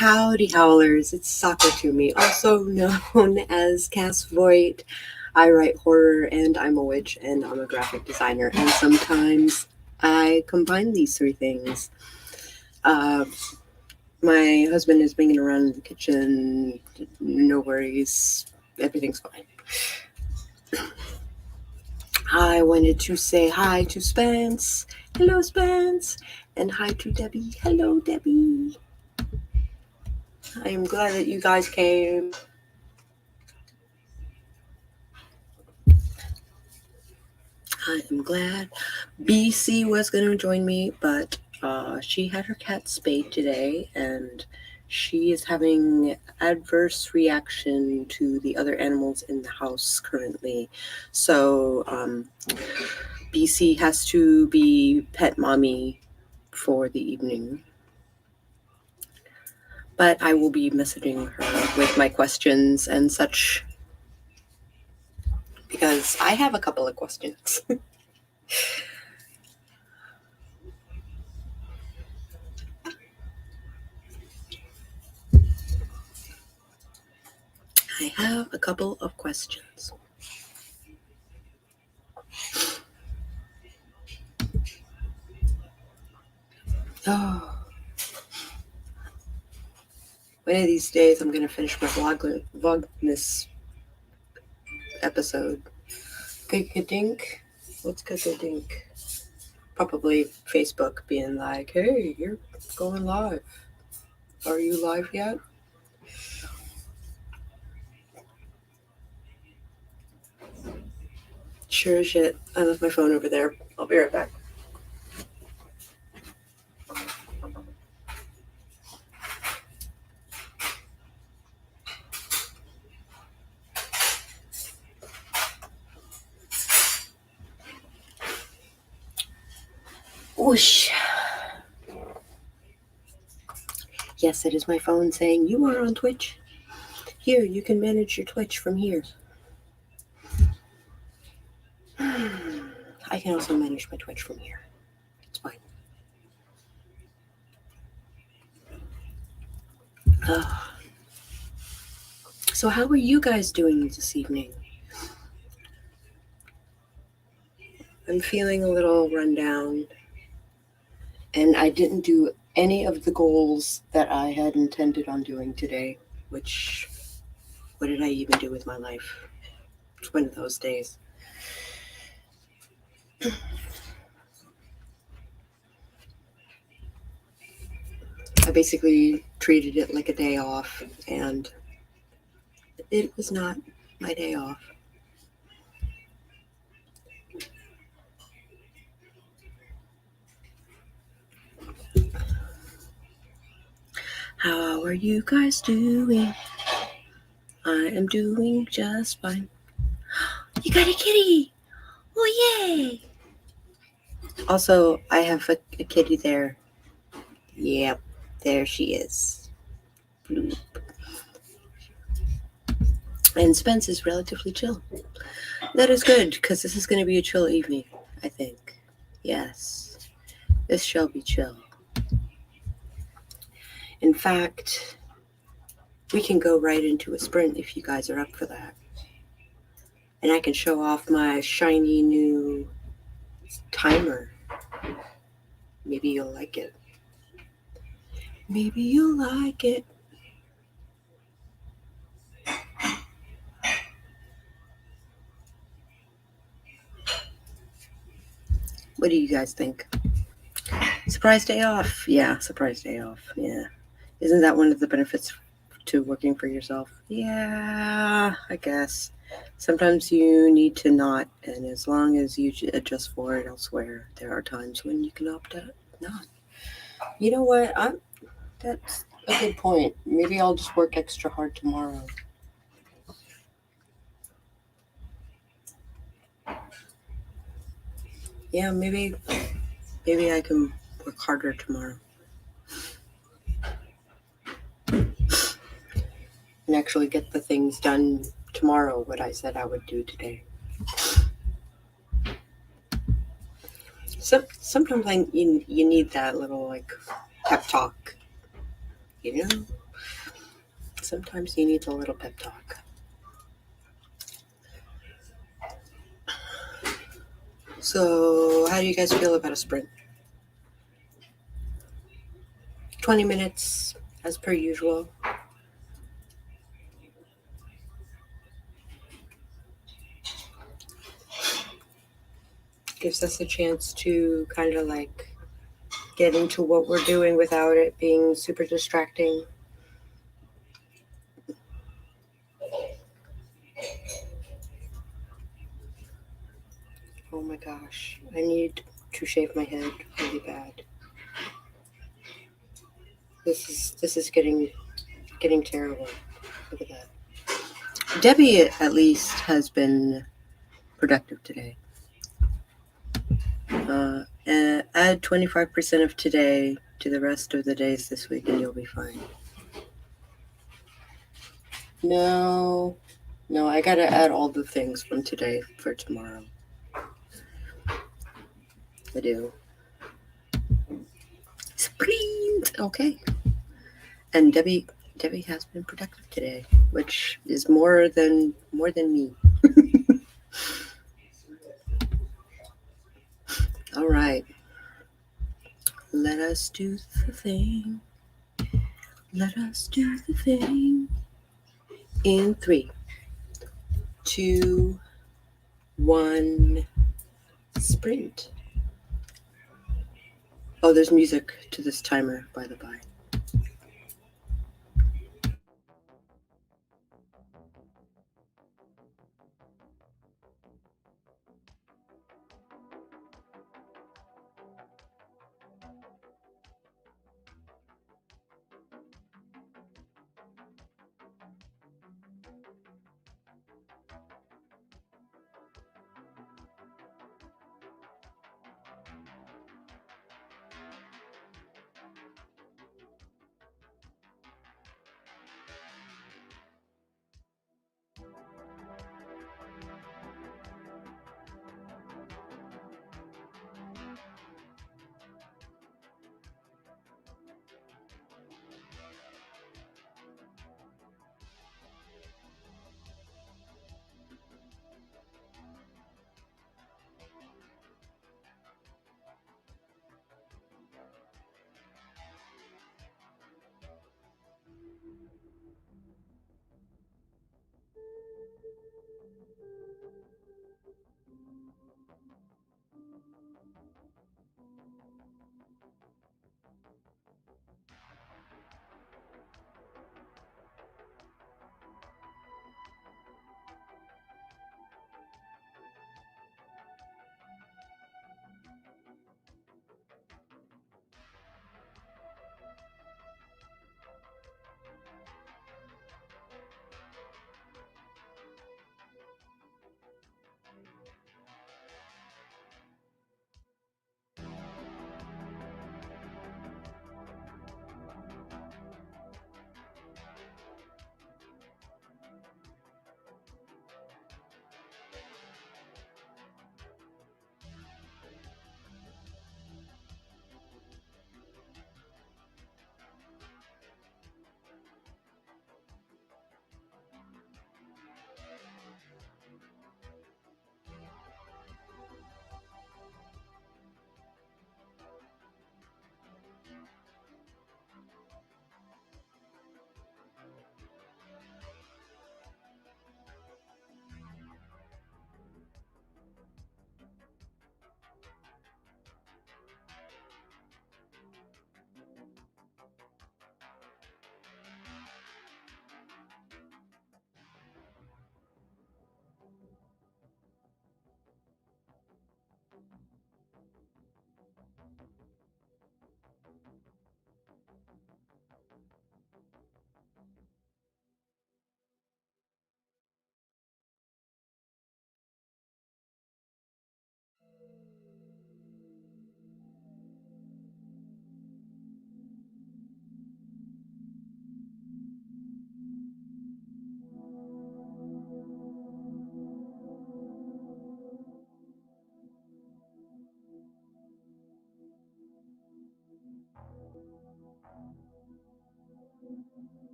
Howdy howlers, it's Sako to me, also known as Cass Voight. I write horror and I'm a witch and I'm a graphic designer, and sometimes I combine these three things. My husband is banging around in the kitchen, no worries, everything's fine. I wanted to say hi to Spence, hello Spence, and hi to Debbie, hello Debbie. I am glad that you guys came. I am glad. BC was going to join me, but she had her cat spayed today, and she is having adverse reaction to the other animals in the house currently. So BC has to be pet mommy for the evening. But I will be messaging her with my questions and such, because I have a couple of questions. I have a couple of questions. Oh. One of these days, I'm going to finish my vlogmas episode. Cook-a-dink? What's cook-a-dink? Probably Facebook being like, hey, you're going live. Are you live yet? Sure as shit. I left my phone over there. I'll be right back. Whoosh. Yes, it is my phone saying, you are on Twitch. Here, you can manage your Twitch from here. I can also manage my Twitch from here. It's fine. So how are you guys doing this evening? I'm feeling a little run down, and I didn't do any of the goals that I had intended on doing today, which, what did I even do with my life? It's one of those days. I basically treated it like a day off, and it was not my day off. How are you guys doing? I am doing just fine. You got a kitty! Oh, yay! Also, I have a kitty there. Yep, there she is. Bloop. And Spence is relatively chill. That is good, because this is going to be a chill evening, I think. Yes, this shall be chill. In fact, we can go right into a sprint if you guys are up for that. And I can show off my shiny new timer. Maybe you'll like it. Maybe you'll like it. What do you guys think? Surprise day off. Yeah, surprise day off. Yeah. Isn't that one of the benefits to working for yourself? Yeah, I guess. Sometimes you need to not, and as long as you adjust for it elsewhere, there are times when you can opt out not. You know what? That's a good point. Maybe I'll just work extra hard tomorrow. Yeah, maybe I can work harder tomorrow. And actually get the things done tomorrow, what I said I would do today. So sometimes you need that little like pep talk, you know? sometimes you need a little pep talk. So, how do you guys feel about a sprint? 20 minutes, as per usual. Gives us a chance to kind of like get into what we're doing without it being super distracting. Oh my gosh, I need to shave my head really bad. This is getting terrible. Look at that. Debbie at least has been productive today. Add 25% of today to the rest of the days this week and you'll be fine. No, I gotta add all the things from today for tomorrow. I do. Sprint! Okay. And Debbie has been productive today, which is more than me. All right. Let us do the thing. Let us do the thing. In 3, 2, 1, sprint. Oh, there's music to this timer, by the by.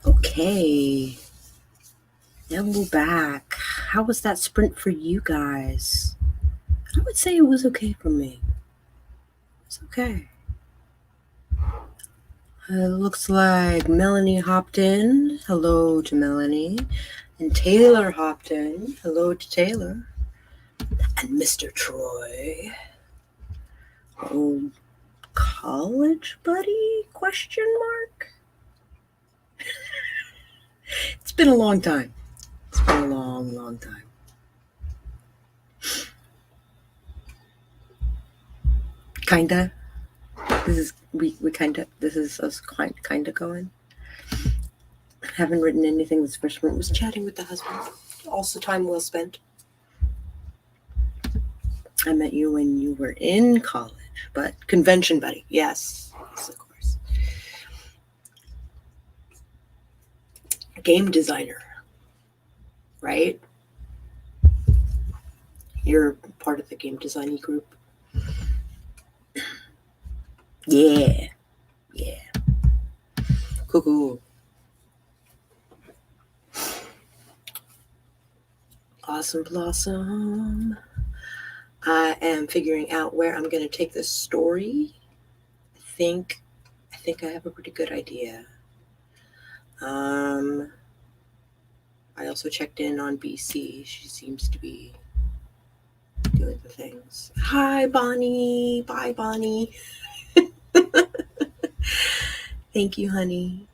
Okay. Now we're back. How was that sprint for you guys? I would say it was okay for me. It's okay. Looks like Melanie hopped in. Hello to Melanie. And Taylor hopped in. Hello to Taylor. And Mr. Troy. Oh, college buddy? Question mark? It's been a long time. It's been a long, long time. Kinda. This is us kinda going. Haven't written anything this first one. Was chatting with the husband. Also time well spent. I met you when you were in college, but convention buddy. Yes, of course. Game designer, right? You're part of the game designing group. Yeah. Cool. Awesome blossom. I am figuring out where I'm going to take this story. I think I have a pretty good idea. I also checked in on BC. She seems to be doing the things. Hi, Bonnie. Bye, Bonnie. Thank you, honey.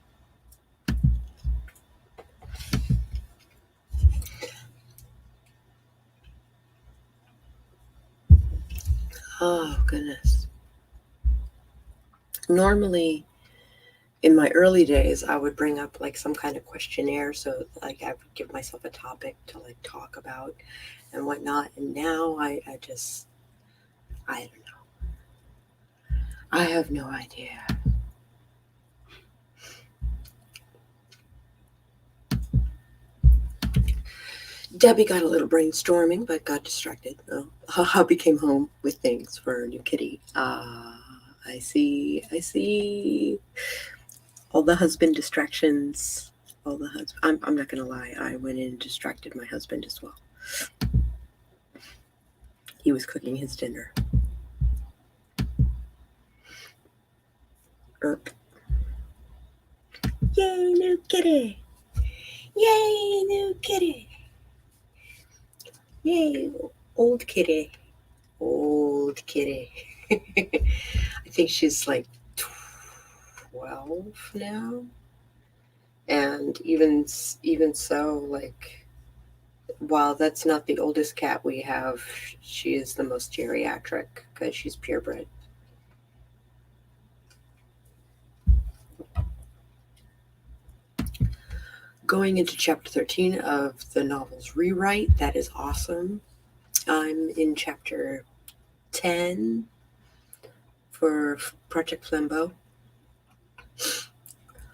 Oh, goodness. Normally, in my early days, I would bring up like some kind of questionnaire. So like I would give myself a topic to like talk about and whatnot. And now I don't know. I have no idea. Debbie got a little brainstorming, but got distracted. Oh, hubby came home with things for a new kitty. I see. All the husband distractions. I'm not gonna lie. I went in and distracted my husband as well. He was cooking his dinner. Erp. Yay, new kitty! Yay, new kitty! Yay, old kitty. Old kitty. I think she's like 12 now. And even so, like, while that's not the oldest cat we have, she is the most geriatric because she's purebred. Going into chapter 13 of the novel's rewrite. That is awesome. I'm in chapter 10 for Project Flambeau.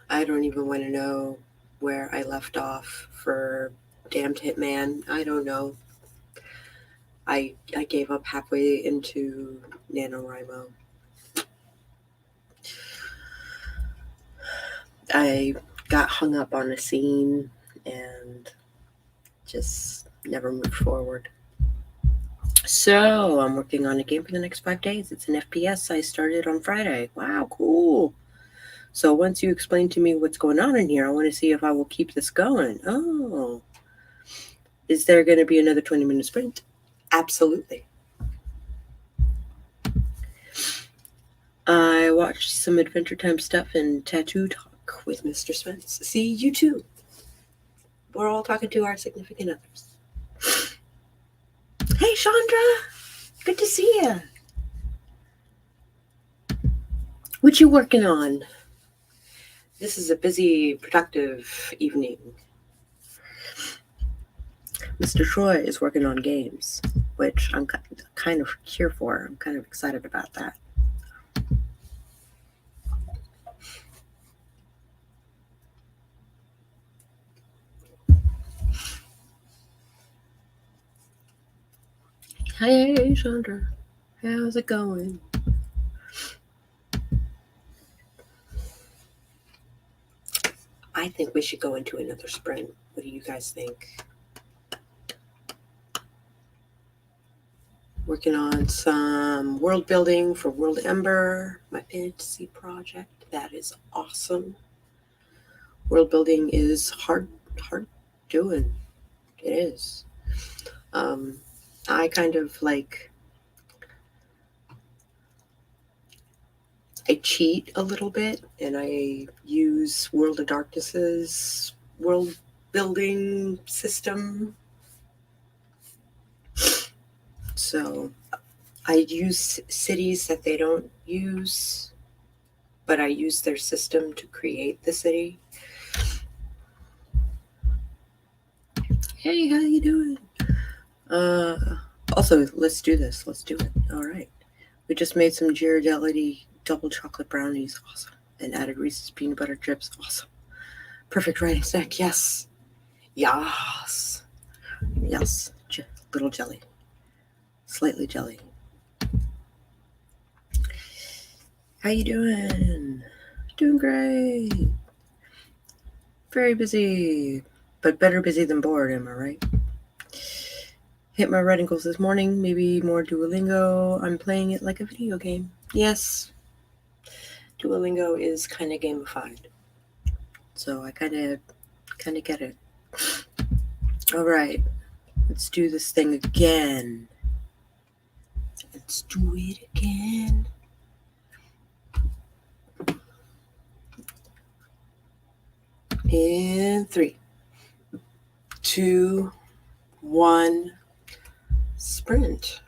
I don't even want to know where I left off for Damned Hitman. I don't know. I gave up halfway into NaNoWriMo. I got hung up on a scene and just never moved forward. So I'm working on a game for the next 5 days. It's an FPS. I started on Friday. Wow, cool. So once you explain to me what's going on in here, I want to see if I will keep this going. Oh. Is there going to be another 20-minute sprint? Absolutely. I watched some Adventure Time stuff and Tattoo Talk with Mr. Spence. See, you too. We're all talking to our significant others. Hey, Chandra. Good to see you. What you working on? This is a busy, productive evening. Mr. Troy is working on games, which I'm kind of here for. I'm kind of excited about that. Hey, Chandra. How's it going? I I think we should go into another sprint. What do you guys think? Working on some world building for World Ember, my fantasy project. That is awesome. World building is hard doing. It is. I kind of like, I cheat a little bit and I use World of Darkness's world building system. So I use cities that they don't use, but I use their system to create the city. Hey, how you doing? Also, let's do this. Let's do it. All right. We just made some Ghirardelli double chocolate brownies. Awesome. And added Reese's peanut butter chips. Awesome. Perfect writing snack. Yes. Yes. Yes. Little jelly. Slightly jelly. How you doing? Doing great. Very busy. But better busy than bored, am I right? Hit my writing goals this morning. Maybe more Duolingo. I'm playing it like a video game. Yes. Duolingo is kind of gamified. So I kind of get it. All right. Let's do this thing again. Let's do it again. In 3, 2, 1, sprint.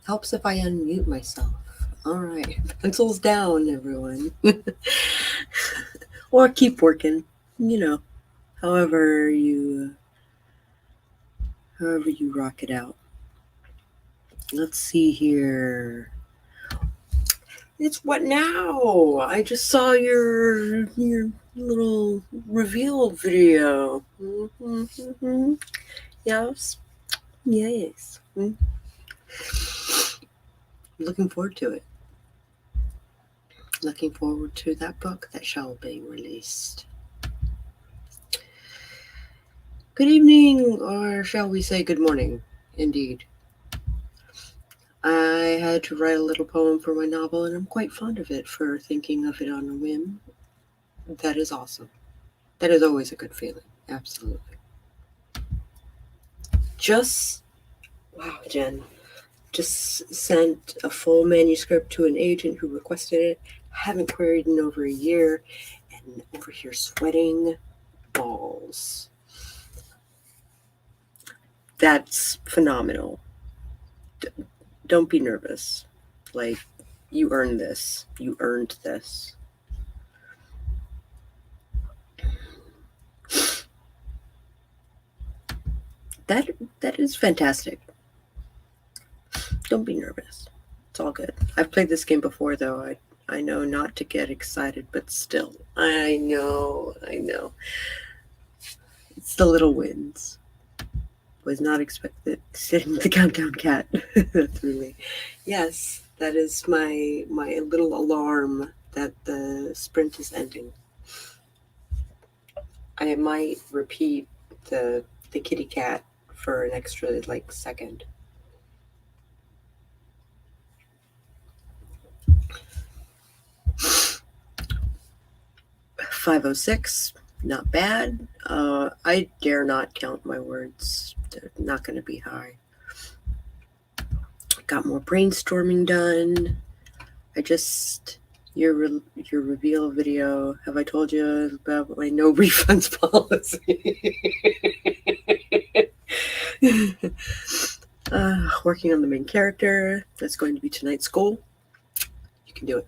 Helps if I unmute myself. All right, pencils down, everyone. Or keep working, however you rock it out. Let's see here. It's what now? I just saw your little reveal video. Mm-hmm. Yes. Looking forward to it. Looking forward to that book that shall be released. Good evening, or shall we say good morning? Indeed. I had to write a little poem for my novel, and I'm quite fond of it for thinking of it on a whim. That is awesome. That is always a good feeling. Absolutely. Wow, Jen. Just sent a full manuscript to an agent who requested it. Haven't queried in over a year, and over here sweating balls. That's phenomenal. Don't be nervous. Like, you earned this. You earned this. That is fantastic. Don't be nervous. It's all good. I've played this game before, though. I know not to get excited, but still. I know. It's the little wins. Was not expected sitting the countdown cat through me. Yes, that is my little alarm that the sprint is ending. I might repeat the kitty cat for an extra second. $5:06, not bad. I dare not count my words. They're not going to be high. Got more brainstorming done. Your reveal video. Have I told you about my no refunds policy? Working on the main character. That's going to be tonight's goal. You can do it.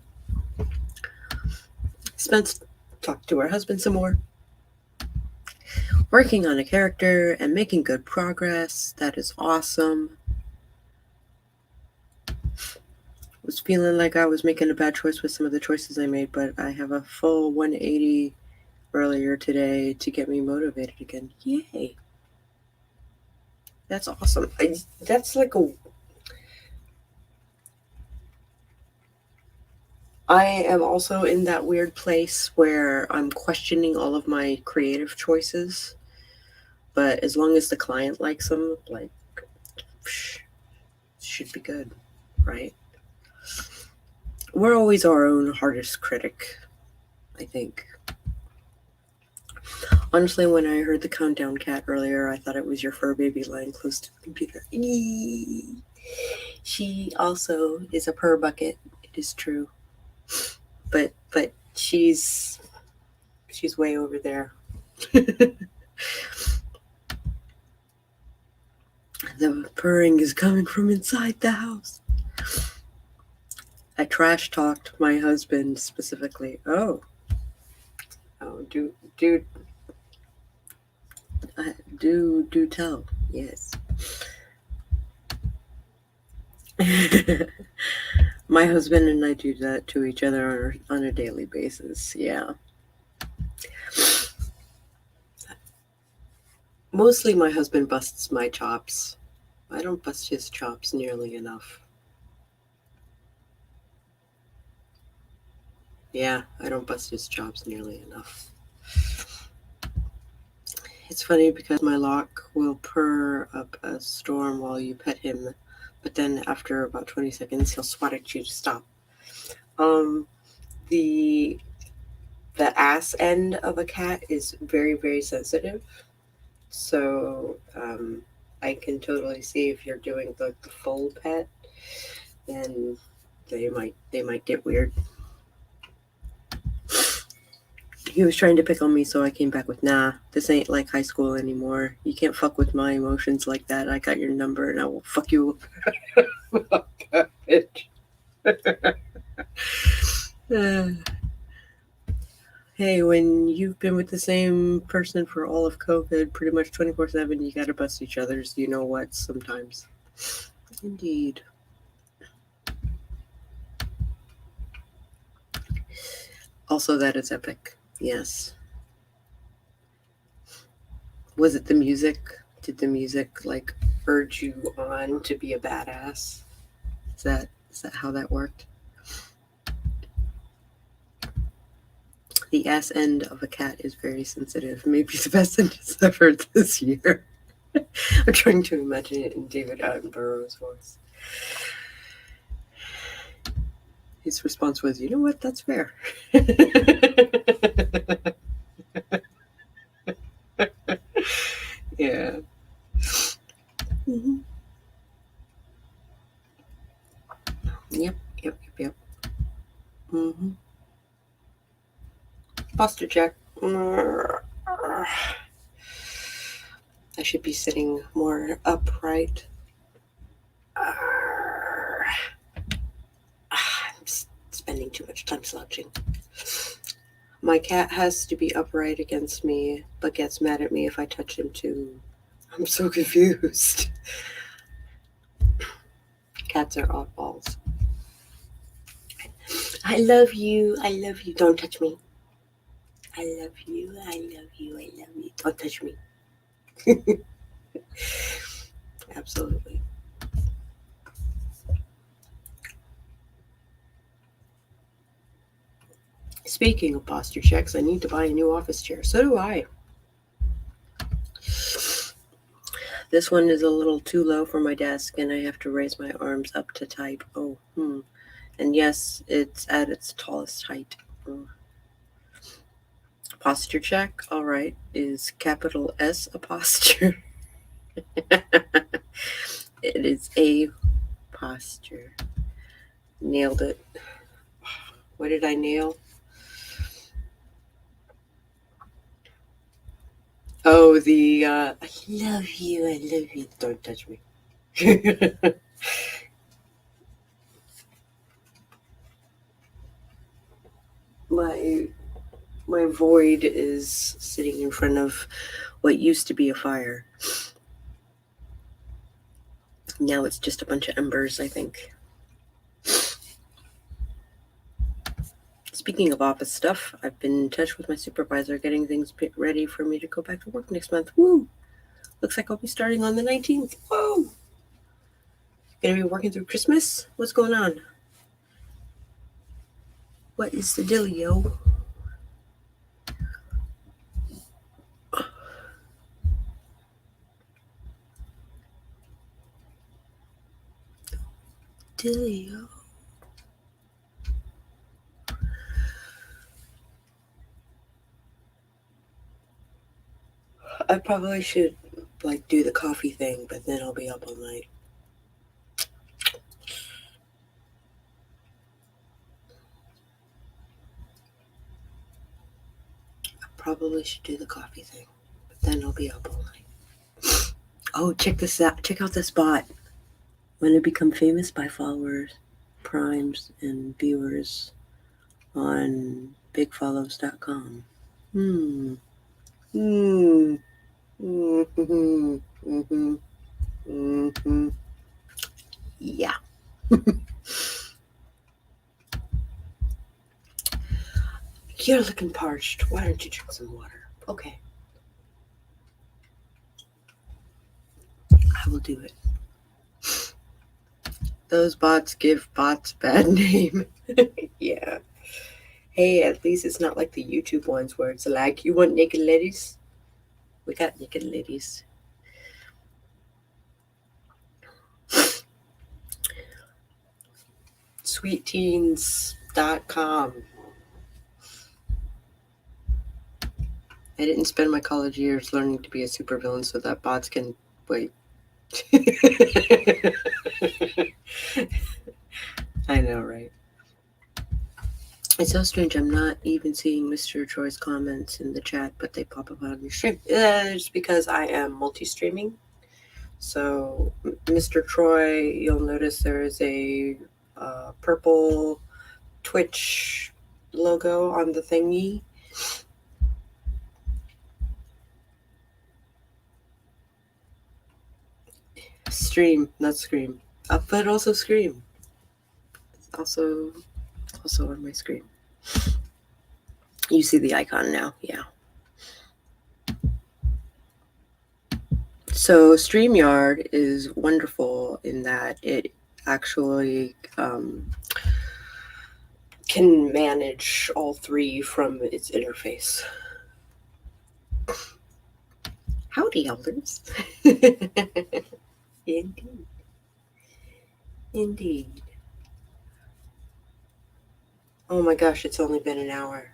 Spence talked to her husband some more. Working on a character and making good progress. That is awesome. Was feeling like I was making a bad choice with some of the choices I made, but I have a full 180 earlier today to get me motivated again. Yay. That's awesome. I am also in that weird place where I'm questioning all of my creative choices, but as long as the client likes them, should be good, right? We're always our own hardest critic, I think. Honestly, when I heard the countdown cat earlier, I thought it was your fur baby lying close to the computer. She also is a purr bucket. It is true. But she's way over there. The purring is coming from inside the house. I trash talked my husband specifically. Oh, dude, do tell. Yes. My husband and I do that to each other on a daily basis. Yeah. Mostly my husband busts my chops. I don't bust his chops nearly enough. Yeah, I don't bust his chops nearly enough. It's funny because my lock will purr up a storm while you pet him, but then after about 20 seconds, he'll swat at you to stop. The ass end of a cat is very, very sensitive. So I can totally see if you're doing the full pet, then they might get weird. He was trying to pick on me, so I came back with, nah, this ain't like high school anymore. You can't fuck with my emotions like that. I got your number and I will fuck you up. Hey, when you've been with the same person for all of COVID, pretty much 24/7, you gotta bust each other's you know what sometimes. Indeed. Also, that is epic. Yes. Was it the music? Did the music like urge you on to be a badass? Is that how that worked? The ass end of a cat is very sensitive. Maybe the best sentence I've heard this year. I'm trying to imagine it in David Attenborough's voice. His response was, "You know what? That's fair." Yeah. Mm-hmm. Yep. Mm-hmm. Posture check. I should be sitting more upright. I'm spending too much time slouching. My cat has to be upright against me, but gets mad at me if I touch him too. I'm so confused. Cats are oddballs. I love you. Don't touch me. I love you. Don't touch me. Absolutely. Speaking of posture checks, I need to buy a new office chair. So do I. This one is a little too low for my desk, and I have to raise my arms up to type. And yes, it's at its tallest height. Posture check, all right, is capital S a posture? It is a posture. Nailed it. What did I nail? Oh, the I love you, don't touch me. My void is sitting in front of what used to be a fire. Now it's just a bunch of embers, I think. Speaking of office stuff, I've been in touch with my supervisor getting things ready for me to go back to work next month. Woo! Looks like I'll be starting on the 19th. Whoa! Gonna be working through Christmas? What's going on? What is the dealio? Dealio. I probably should do the coffee thing, but then I'll be up all night. Probably should do the coffee thing, but then I'll be up all night. Oh, check this out. Check out this bot. When I become famous by followers, primes, and viewers on bigfollows.com. Yeah. You're looking parched. Why don't you drink some water? Okay. I will do it. Those bots give bots bad name. Yeah. Hey, at least it's not like the YouTube ones where it's like, you want naked ladies? We got naked ladies. Sweetteens.com. I didn't spend my college years learning to be a supervillain so that bots can wait. I know, right? It's so strange. I'm not even seeing Mr. Troy's comments in the chat, but they pop up on your stream. It's because I am multi-streaming. So, Mr. Troy, you'll notice there is a purple Twitch logo on the thingy. Stream, not scream. But also scream. Also on my screen. You see the icon now, yeah. So StreamYard is wonderful in that it actually can manage all three from its interface. Howdy, elders. Indeed. Indeed. Oh my gosh, it's only been an hour.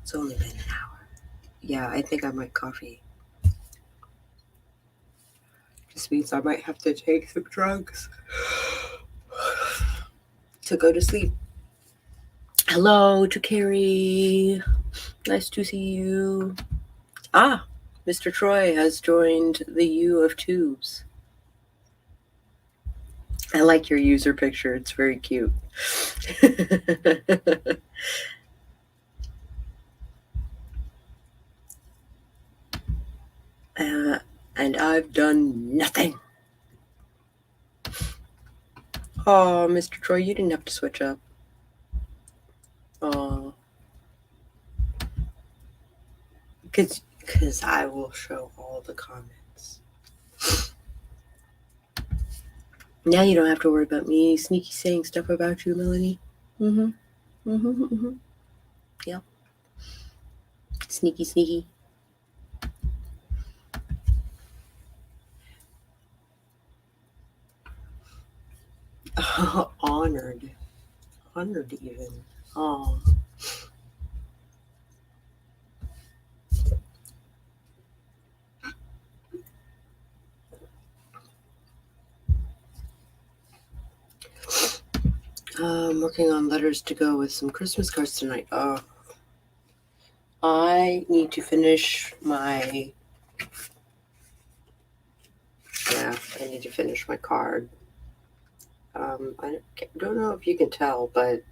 It's only been an hour. Yeah, I think I might coffee. Just means I might have to take some drugs to go to sleep. Hello to Carrie. Nice to see you. Ah, Mr. Troy has joined the U of Tubes. I like your user picture. It's very cute. And I've done nothing. Oh, Mr. Troy, you didn't have to switch up. Oh. Because I will show all the comments. Now you don't have to worry about me sneaky saying stuff about you, Melanie. Yeah. Sneaky. Honored even. Oh. I'm working on letters to go with some Christmas cards tonight. I need to finish my... Yeah, I need to finish my card. I don't know if you can tell, but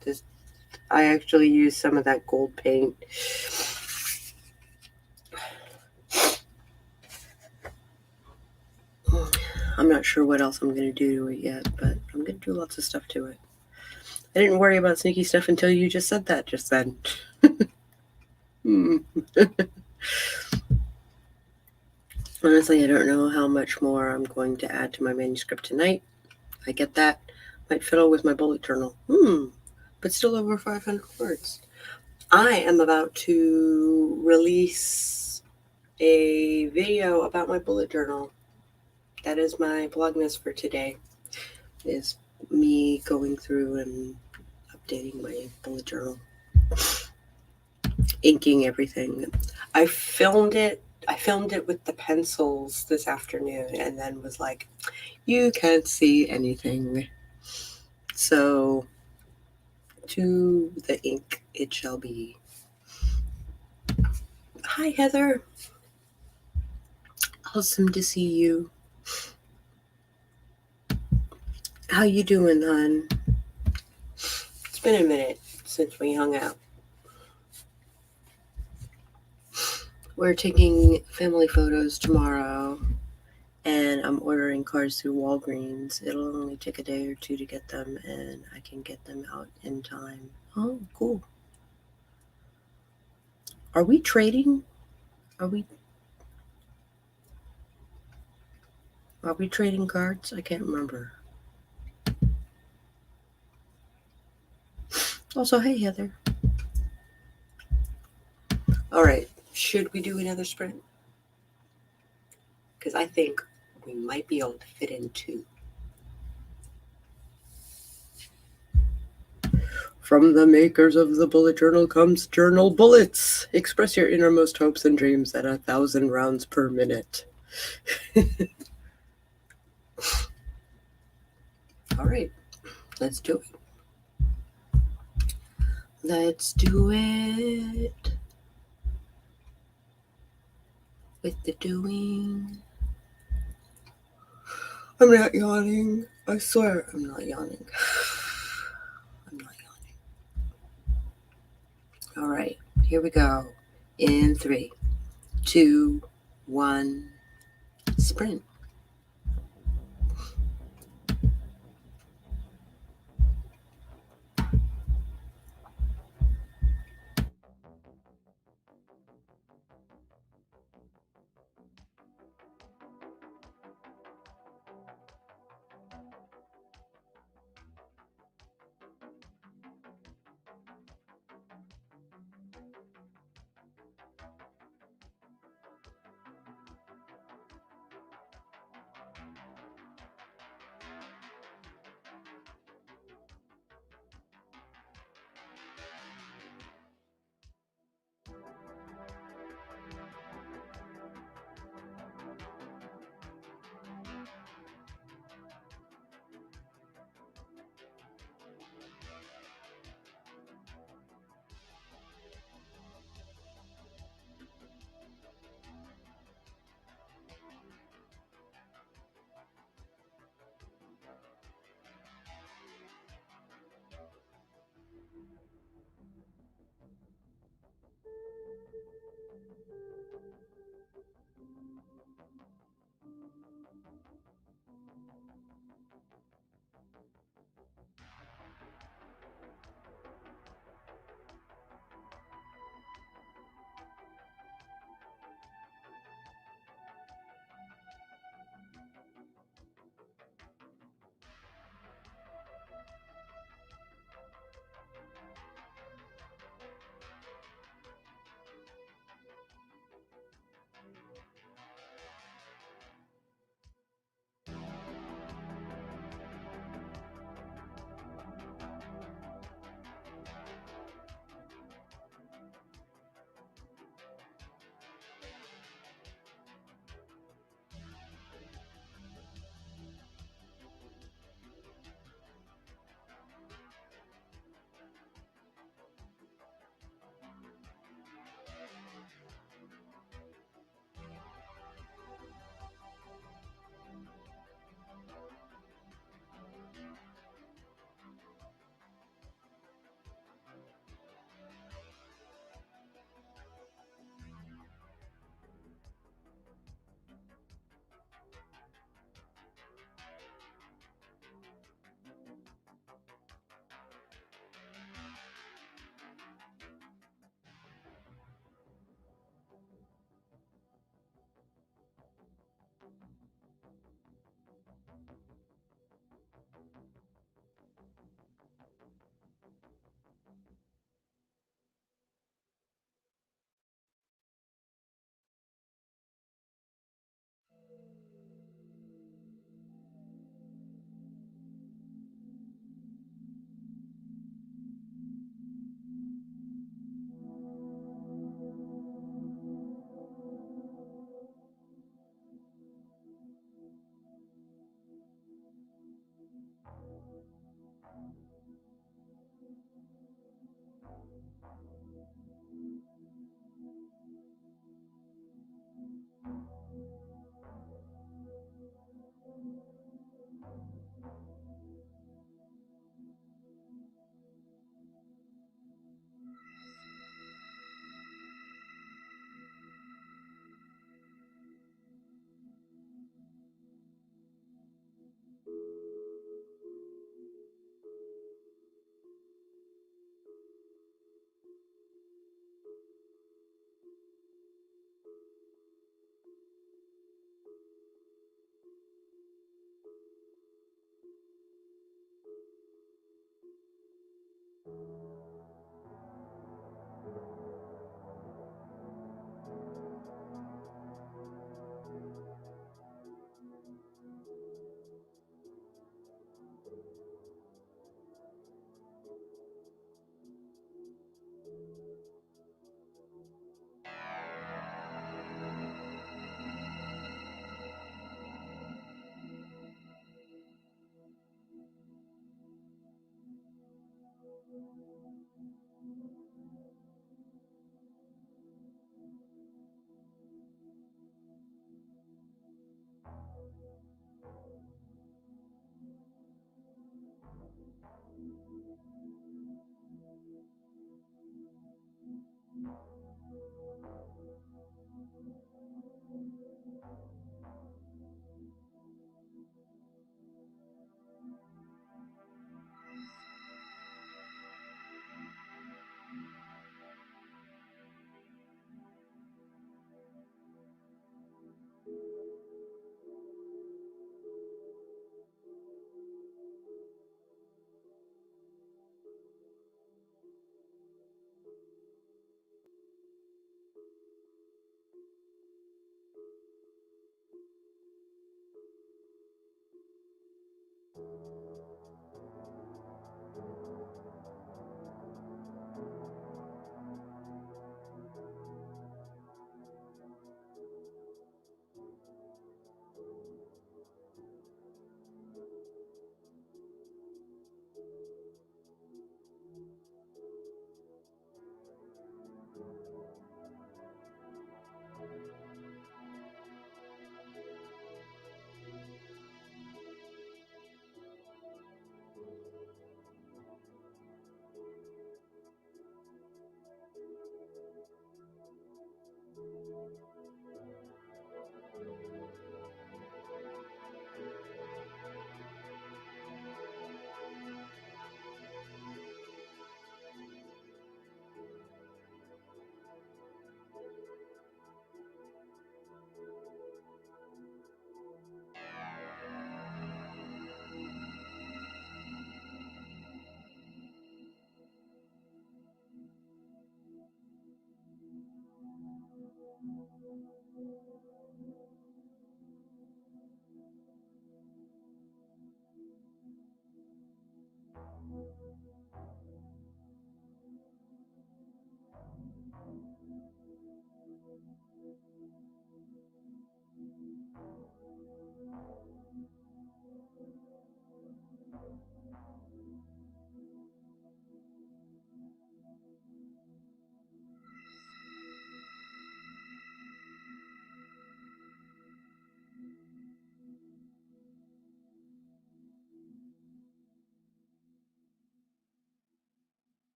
I actually use some of that gold paint. I'm not sure what else I'm going to do to it yet, but I'm going to do lots of stuff to it. I didn't worry about sneaky stuff until you just said that just then. Honestly, I don't know how much more I'm going to add to my manuscript tonight. I get that. Might fiddle with my bullet journal. But still over 500 words. I am about to release a video about my bullet journal. That is my Vlogmas for today. Is me going through and updating my bullet journal. Inking everything. I filmed it with the pencils this afternoon and then was like, you can't see anything. So to the ink it shall be. Hi, Heather. Awesome to see you. How you doing, hon? It's been a minute since we hung out. We're taking family photos tomorrow, and I'm ordering cards through Walgreens. It'll only take a day or two to get them, and I can get them out in time. Oh, cool. Are we trading? Are we trading cards? I can't remember. Also, hey, Heather. All right. Should we do another sprint? Because I think we might be able to fit in two. From the makers of the bullet journal comes Journal Bullets. Express your innermost hopes and dreams at 1,000 rounds per minute. All right, let's do it. Let's do it. with the doing. I'm not yawning. I swear I'm not yawning. I'm not yawning. All right, here we go. In 3, 2, 1, sprint.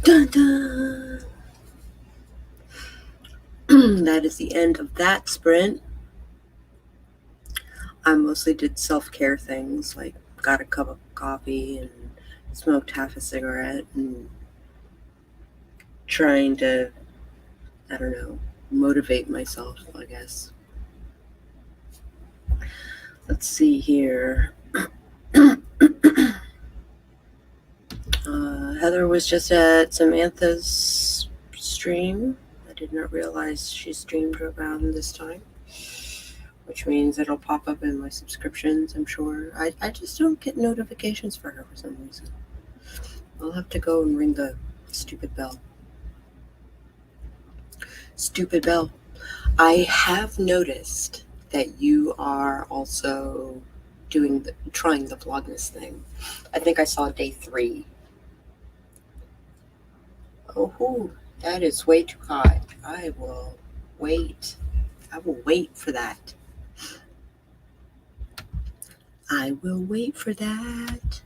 Dun, dun. That is the end of that sprint. I mostly did self-care things, like got a cup of coffee and smoked half a cigarette and trying to, I don't know, motivate myself, I guess. Let's see here. Heather was just at Samantha's stream. I did not realize she streamed around this time, which means it'll pop up in my subscriptions, I'm sure. I just don't get notifications for her for some reason. I'll have to go and ring the stupid bell. Stupid bell. I have noticed that you are also trying the Vlogmas thing. I think I saw day 3. Oh, that is way too hot. I will wait. I will wait for that. I will wait for that.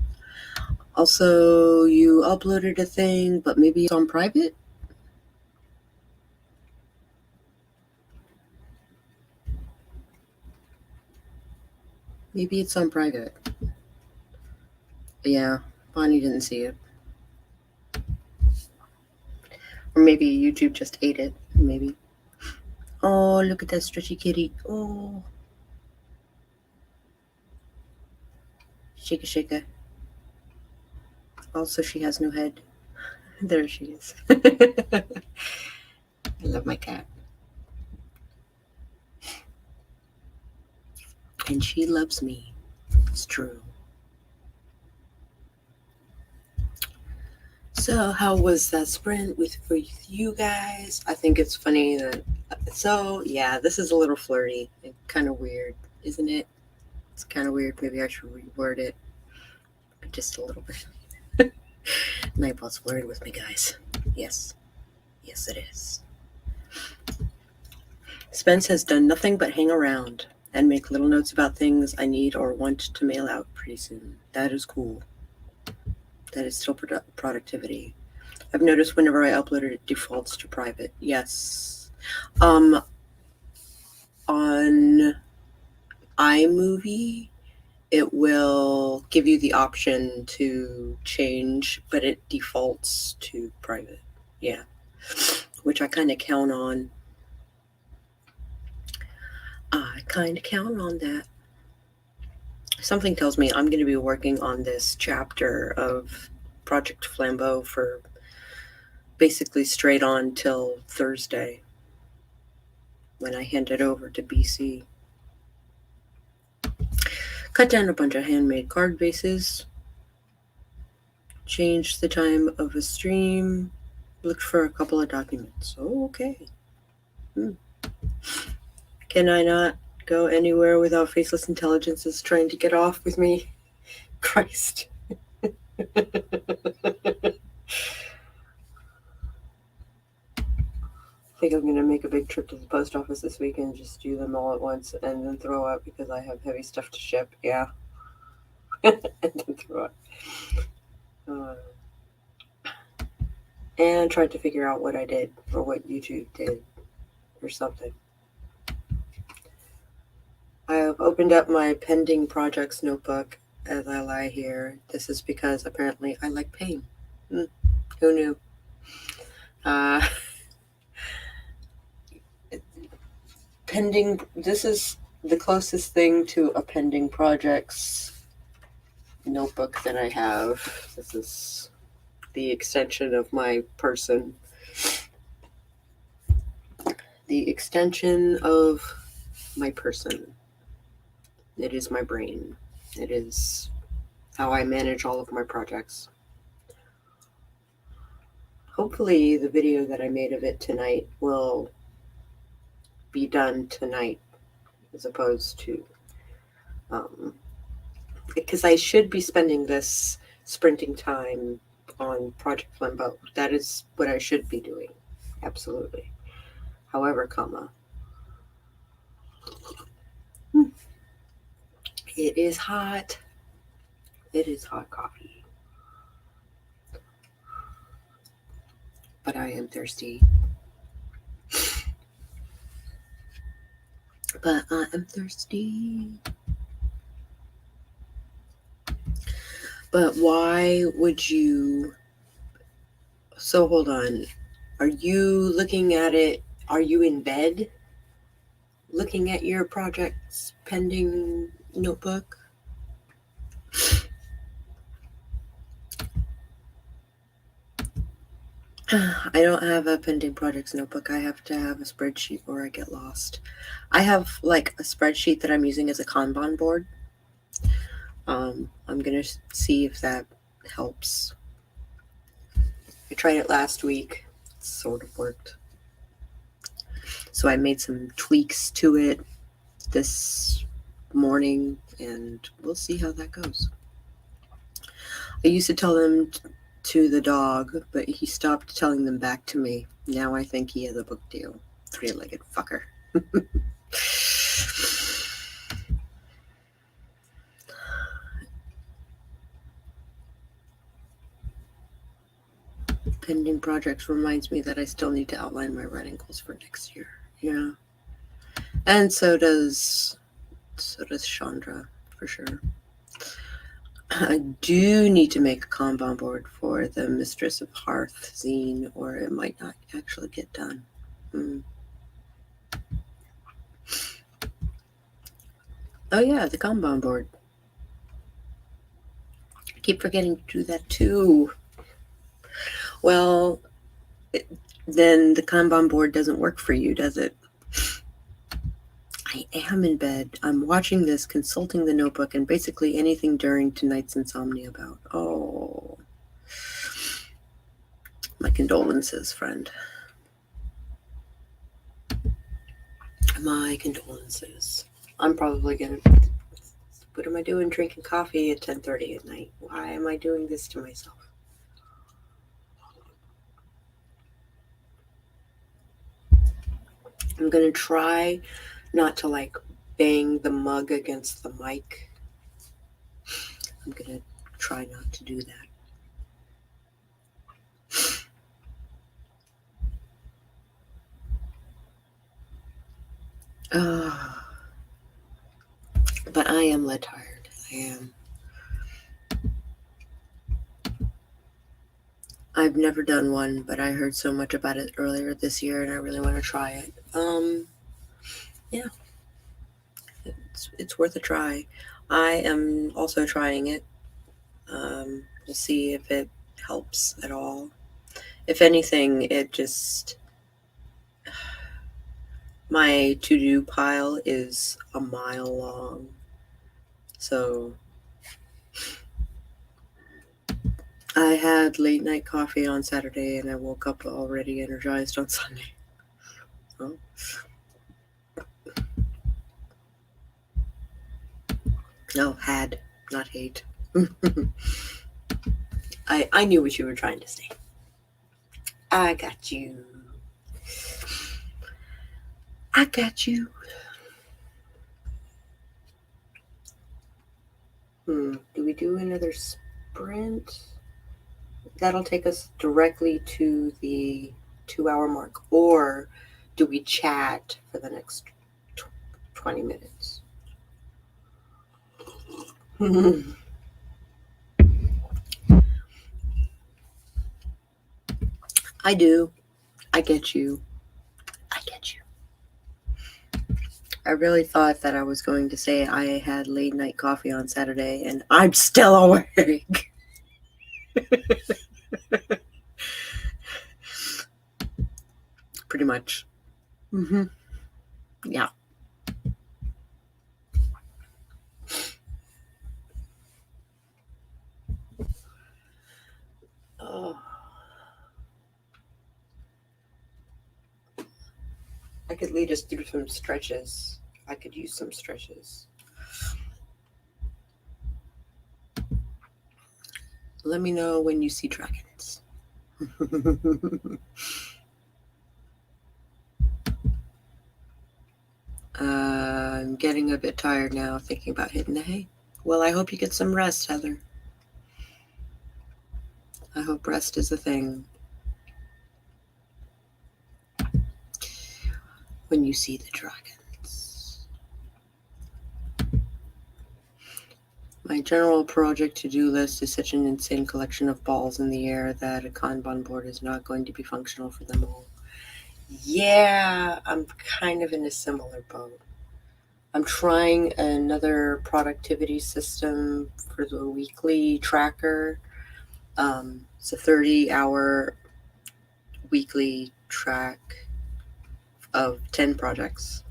Also, you uploaded a thing, but maybe it's on private? Maybe it's on private. Yeah, Bonnie didn't see it. Or maybe YouTube just ate it. Maybe. Oh, look at that stretchy kitty. Oh. Shake a shake a. Also, she has no head. There she is. I love my cat. And she loves me. It's true. So, how was that sprint for you guys? I think it's funny that. So, yeah, this is a little flirty and kind of weird, isn't it? It's kind of weird. Maybe I should reword it just a little bit. Nightbot's flirting with me, guys. Yes. Yes, it is. Spence has done nothing but hang around and make little notes about things I need or want to mail out pretty soon. That is cool. That is still productivity. I've noticed whenever I upload it, it defaults to private. Yes. On iMovie, it will give you the option to change, but it defaults to private. Yeah. Which I kind of count on. I kind of count on that. Something tells me I'm going to be working on this chapter of Project Flambeau for basically straight on till Thursday when I hand it over to BC. Cut down a bunch of handmade card bases. Changed the time of a stream. Looked for a couple of documents. Oh, okay. Can I not go anywhere without faceless intelligences trying to get off with me? Christ. I think I'm going to make a big trip to the post office this weekend and just do them all at once and then throw up because I have heavy stuff to ship. Yeah. And then throw up. And tried to figure out what I did or what YouTube did or something. I have opened up my pending projects notebook as I lie here. This is because apparently I like pain. Who knew? Pending, this is the closest thing to a pending projects notebook that I have. This is the extension of my person. The extension of my person. It is my brain. It is how I manage all of my projects. Hopefully the video that I made of it tonight will be done tonight as opposed to because I should be spending this sprinting time on Project Flambeau. That is what I should be doing. Absolutely. However, it is hot. It is hot coffee. but I am thirsty. But I am thirsty. But why would you... So hold on. Are you looking at it? Are you in bed looking at your project's pending notebook? I don't have a pending projects notebook. I have to have a spreadsheet or I get lost. I have like a spreadsheet that I'm using as a Kanban board. I'm going to see if that helps. I tried it last week. It sort of worked. So I made some tweaks to it this morning, and we'll see how that goes. I used to tell them to the dog, but he stopped telling them back to me. Now I think he has a book deal. Three-legged fucker. Pending projects reminds me that I still need to outline my writing goals for next year. Yeah. And so does Chandra, for sure. I do need to make a Kanban board for the Mistress of Hearth zine, or it might not actually get done. Oh yeah, the Kanban board. I keep forgetting to do that too. Well, then the Kanban board doesn't work for you, does it? I am in bed. I'm watching this, consulting the notebook, and basically anything during tonight's insomnia bout. Oh. My condolences, friend. My condolences. I'm probably gonna... What am I doing drinking coffee at 10:30 at night? Why am I doing this to myself? I'm gonna try not to like bang the mug against the mic. I'm gonna try not to do that. But I am lead tired. I am. I've never done one, but I heard so much about it earlier this year, and I really want to try it. Yeah, it's worth a try. I am also trying it. We'll see if it helps at all. If anything, it just... My to-do pile is a mile long. So I had late night coffee on Saturday, and I woke up already energized on Sunday. Oh. No, had, not hate. I knew what you were trying to say. I got you. I got you. Do we do another sprint? That'll take us directly to the 2-hour mark. Or do we chat for the next 20 minutes? I do. I get you. I get you. I really thought that I was going to say I had late night coffee on Saturday, and I'm still awake. Pretty much. Yeah. Oh. I could lead us through some stretches. I could use some stretches. Let me know when you see dragons. I'm getting a bit tired now thinking about hitting the hay. Well, I hope you get some rest, Heather. I hope rest is a thing. when you see the dragons. My general project to-do list is such an insane collection of balls in the air that a Kanban board is not going to be functional for them all. Yeah, I'm kind of in a similar boat. I'm trying another productivity system for the weekly tracker. It's a 30-hour weekly track of 10 projects.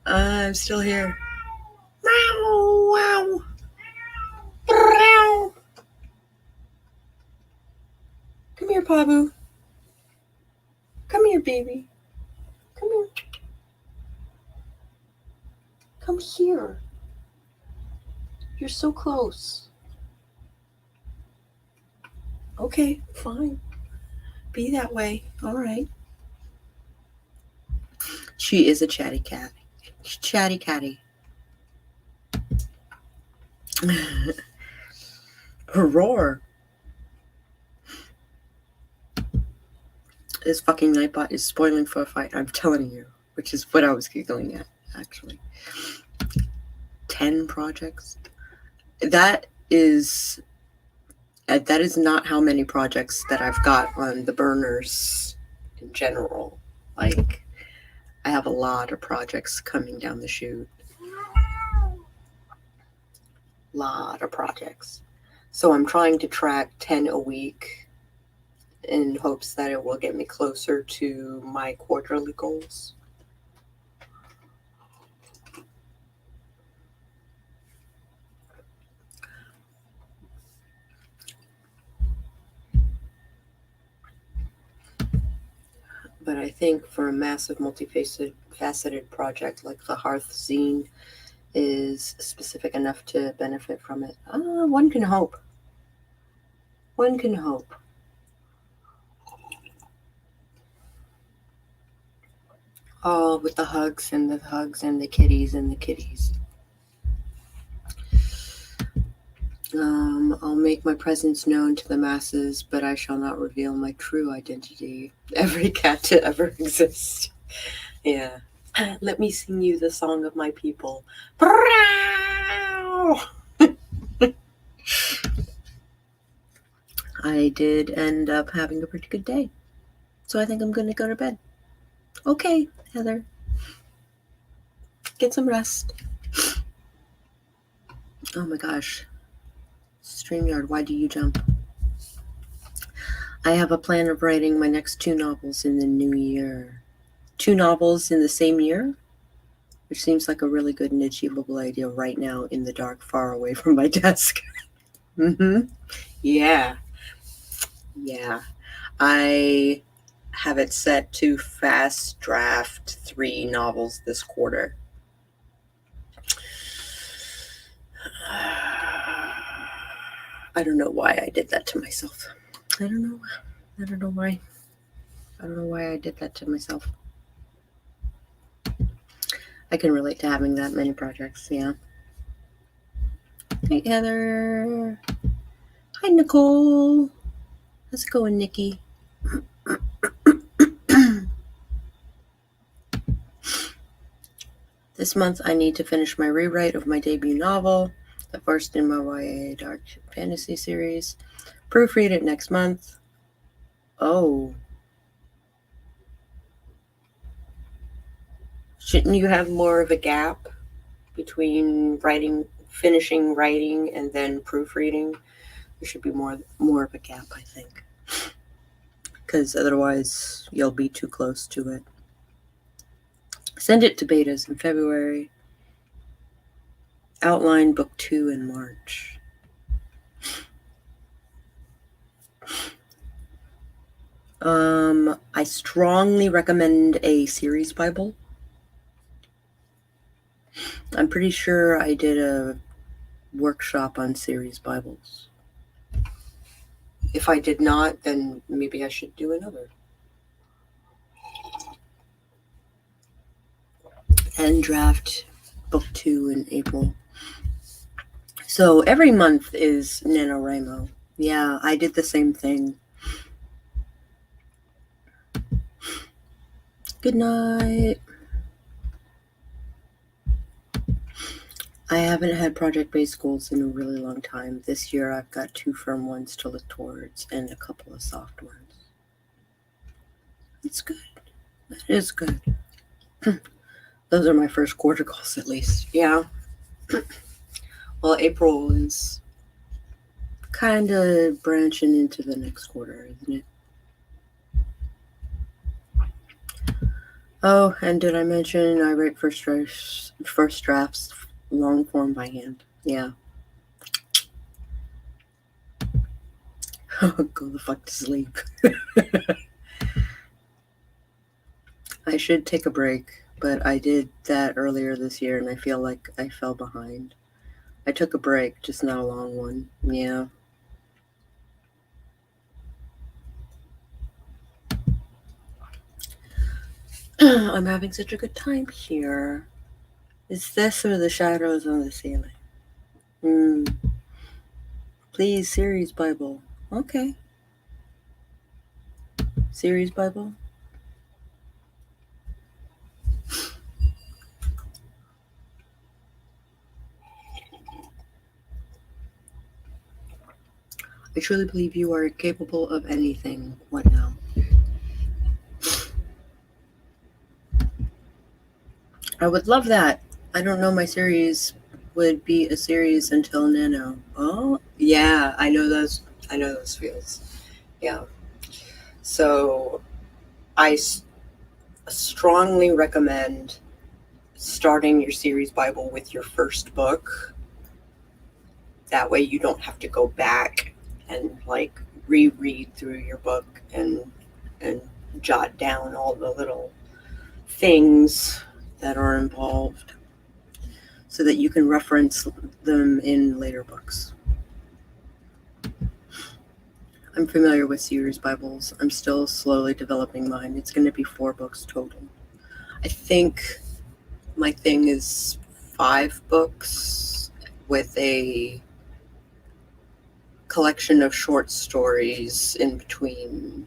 I'm still here. Meow, wow. Meow. Come here, Pabu. Come here, baby. Come here. Come here. You're so close. Okay, fine. Be that way. All right. She is a chatty cat. Chatty catty. Her roar. This fucking Nightbot is spoiling for a fight, I'm telling you. Which is what I was giggling at, actually. 10 projects? That is not how many projects that I've got on the burners in general. Like, I have a lot of projects coming down the chute. Lot of projects. So I'm trying to track 10 a week in hopes that it will get me closer to my quarterly goals. But I think for a massive multifaceted project like the Hearth Zine is specific enough to benefit from it. One can hope. One can hope. Oh, with the hugs and the kitties and the kitties. I'll make my presence known to the masses, but I shall not reveal my true identity. Every cat to ever exist. Yeah. Let me sing you the song of my people. I did end up having a pretty good day. So I think I'm going to go to bed. Okay, Heather. Get some rest. Oh my gosh. StreamYard, why do you jump? I have a plan of writing my next 2 novels in the new year. 2 novels in the same year? Which seems like a really good and achievable idea right now in the dark, far away from my desk. Yeah. I have it set to fast draft 3 novels this quarter. I don't know why I did that to myself. I don't know why. I don't know why I did that to myself. I can relate to having that many projects, yeah. Hey, Heather. Hi, Nicole. How's it going, Nikki? This month, I need to finish my rewrite of my debut novel, the first in my YA dark fantasy series. Proofread it next month. Oh. Shouldn't you have more of a gap between finishing writing, and then proofreading? There should be more of a gap, I think. Because otherwise, you'll be too close to it. Send it to betas in February. Outline book 2 in March. I strongly recommend a series Bible. I'm pretty sure I did a workshop on series Bibles. If I did not, then maybe I should do another. And draft book 2 in April. So every month is NaNoWriMo. Yeah, I did the same thing. Good night. I haven't had project-based goals in a really long time. This year I've got 2 firm ones to look towards and a couple of soft ones. It's good. It is good. Those are my first quarter goals, at least. Yeah. Well, April is kind of branching into the next quarter, isn't it? Oh, and did I mention I write first drafts long form by hand? Yeah. Go the fuck to sleep. I should take a break, but I did that earlier this year and I feel like I fell behind. I took a break, just not a long one. Yeah. I'm having such a good time here. Is this or the shadows on the ceiling? Please, series Bible. Okay. Series Bible? I truly believe you are capable of anything. What now? I would love that. I don't know my series would be a series until Nano. Oh, yeah, I know those feels. Yeah. So I strongly recommend starting your series Bible with your first book. That way you don't have to go back and like reread through your book and jot down all the little things that are involved so that you can reference them in later books. I'm familiar with series Bibles. I'm still slowly developing mine. It's going to be 4 books total. I think my thing is 5 books with a collection of short stories in between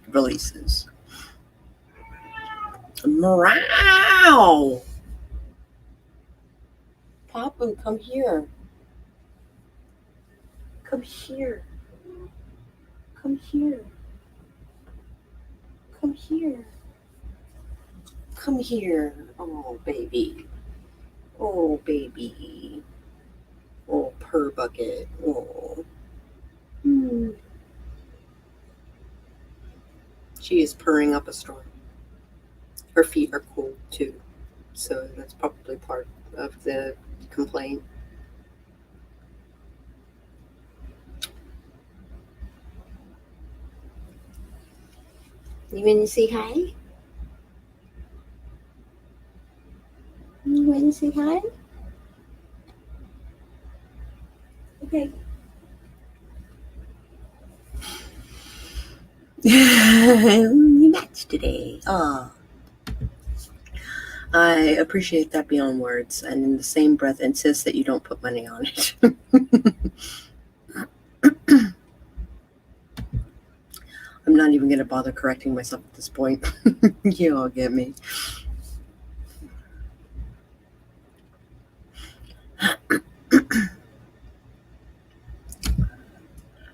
releases. Meow! Papu, come here. Come here. Come here. Come here. Come here. Oh, baby. Oh, baby. Oh, purr bucket. Oh. She is purring up a storm. Her feet are cold, too. So that's probably part of the complaint. You want to say hi? You want to say hi? Okay. You matched today. Ah. I appreciate that beyond words, and in the same breath insist that you don't put money on it. I'm not even going to bother correcting myself at this point. You all get me.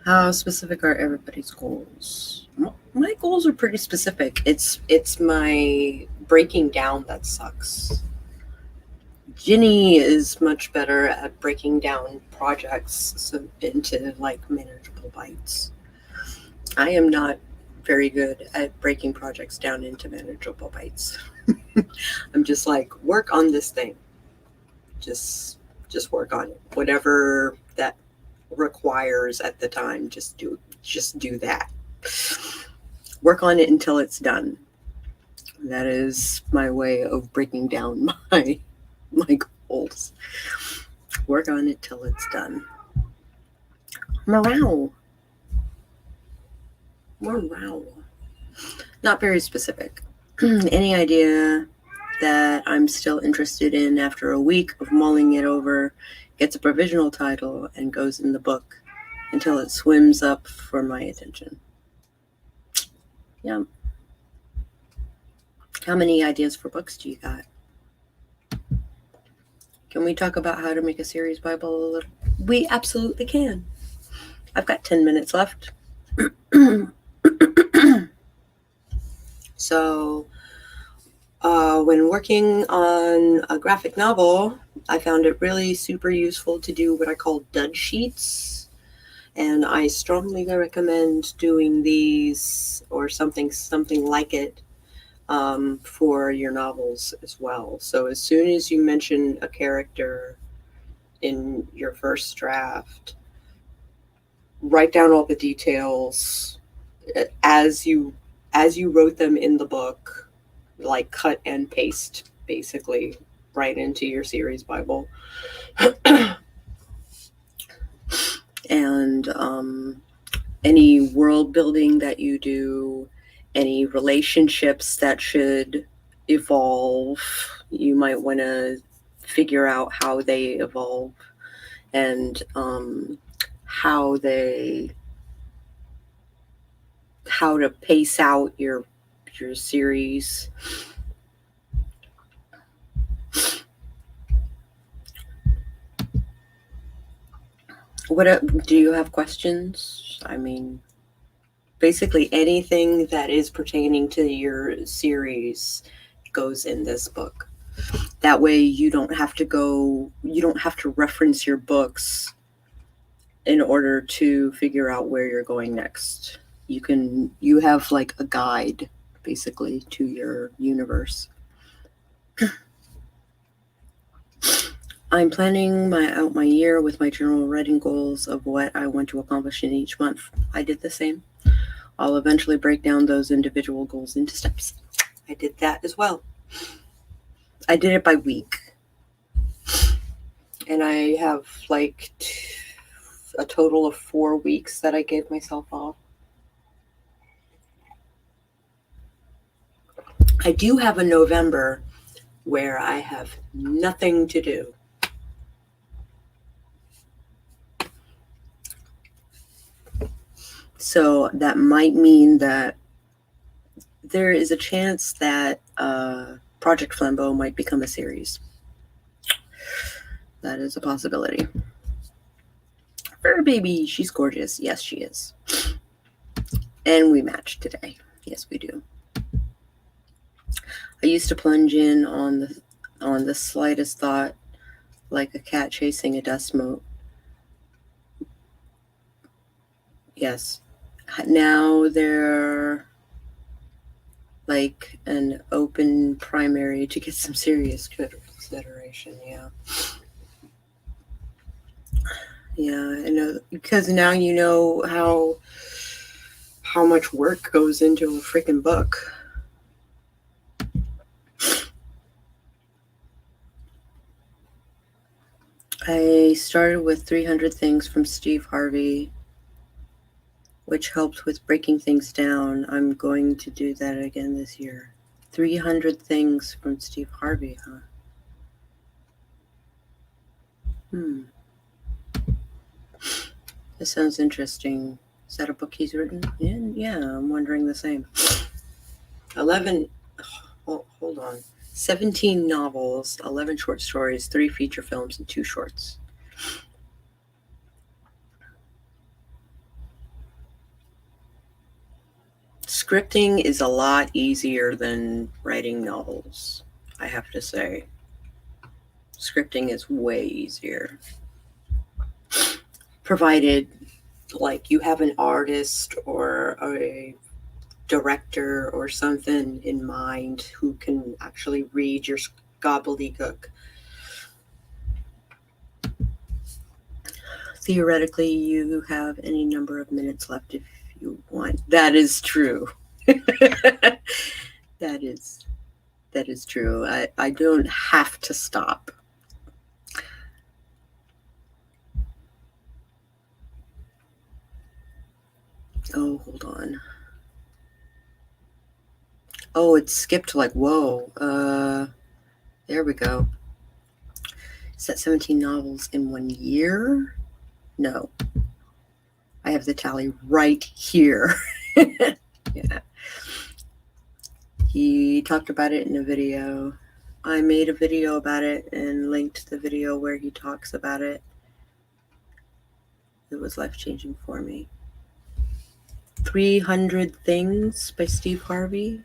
How specific are everybody's goals? My goals are pretty specific. It's my breaking down that sucks. Ginny is much better at breaking down projects into like manageable bites. I am not very good at breaking projects down into manageable bites. I'm just like, work on this thing. Just work on it. Whatever that requires at the time, just do that. Work on it until it's done. That is my way of breaking down my goals. Work on it till it's done. Morale. Not very specific. Any idea that I'm still interested in after a week of mulling it over gets a provisional title and goes in the book until it swims up for my attention. Yeah. How many ideas for books do you got? Can we talk about how to make a series Bible a little? We absolutely can. I've got 10 minutes left. So, when working on a graphic novel, I found it really super useful to do what I call Dud Sheets. And I strongly recommend doing these or something like it for your novels as well. So as soon as you mention a character in your first draft, write down all the details as you wrote them in the book, like cut and paste basically right into your series Bible. And any world building that you do, any relationships that should evolve, you might want to figure out how they evolve and how to pace out your series. Do you have questions? I mean, basically anything that is pertaining to your series goes in this book. That way you don't have to reference your books in order to figure out where you're going next. You have like a guide basically to your universe. I'm planning out my year with my general writing goals of what I want to accomplish in each month. I did the same. I'll eventually break down those individual goals into steps. I did that as well. I did it by week. And I have like a total of 4 weeks that I gave myself off. I do have a November where I have nothing to do. So that might mean that there is a chance that Project Flambeau might become a series. That is a possibility. Fur baby, she's gorgeous. Yes, she is. And we match today. Yes, we do. I used to plunge in on the slightest thought, like a cat chasing a dust mote. Yes. Now they're like an open primary to get some serious consideration. Yeah. Yeah, I know, because now you know how much work goes into a freaking book. I started with 300 Things from Steve Harvey, which helped with breaking things down. I'm going to do that again this year. 300 Things from Steve Harvey, huh? This sounds interesting. Is that a book he's written? Yeah, I'm wondering the same. 11, hold on. 17 novels, 11 short stories, 3 feature films, and 2 shorts. Scripting is a lot easier than writing novels, I have to say. Scripting is way easier. Provided, like, you have an artist or a director or something in mind who can actually read your gobbledygook. Theoretically, you have any number of minutes left if you want. That is true. That is true. I don't have to stop. Oh, hold on. Oh, it skipped like, whoa. There we go. Is that 17 novels in 1 year? No. I have the tally right here. Yeah. He talked about it in a video. I made a video about it and linked the video where he talks about it. It was life-changing for me. 300 Things by Steve Harvey.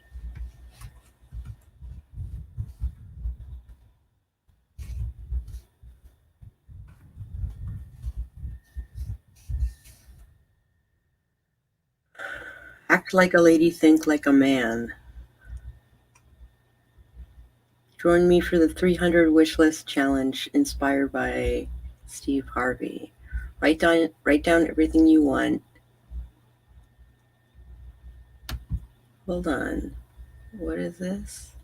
Act like a lady, think like a man. Join me for the 300 Wishlist Challenge inspired by Steve Harvey. Write down everything you want. Hold on. What is this?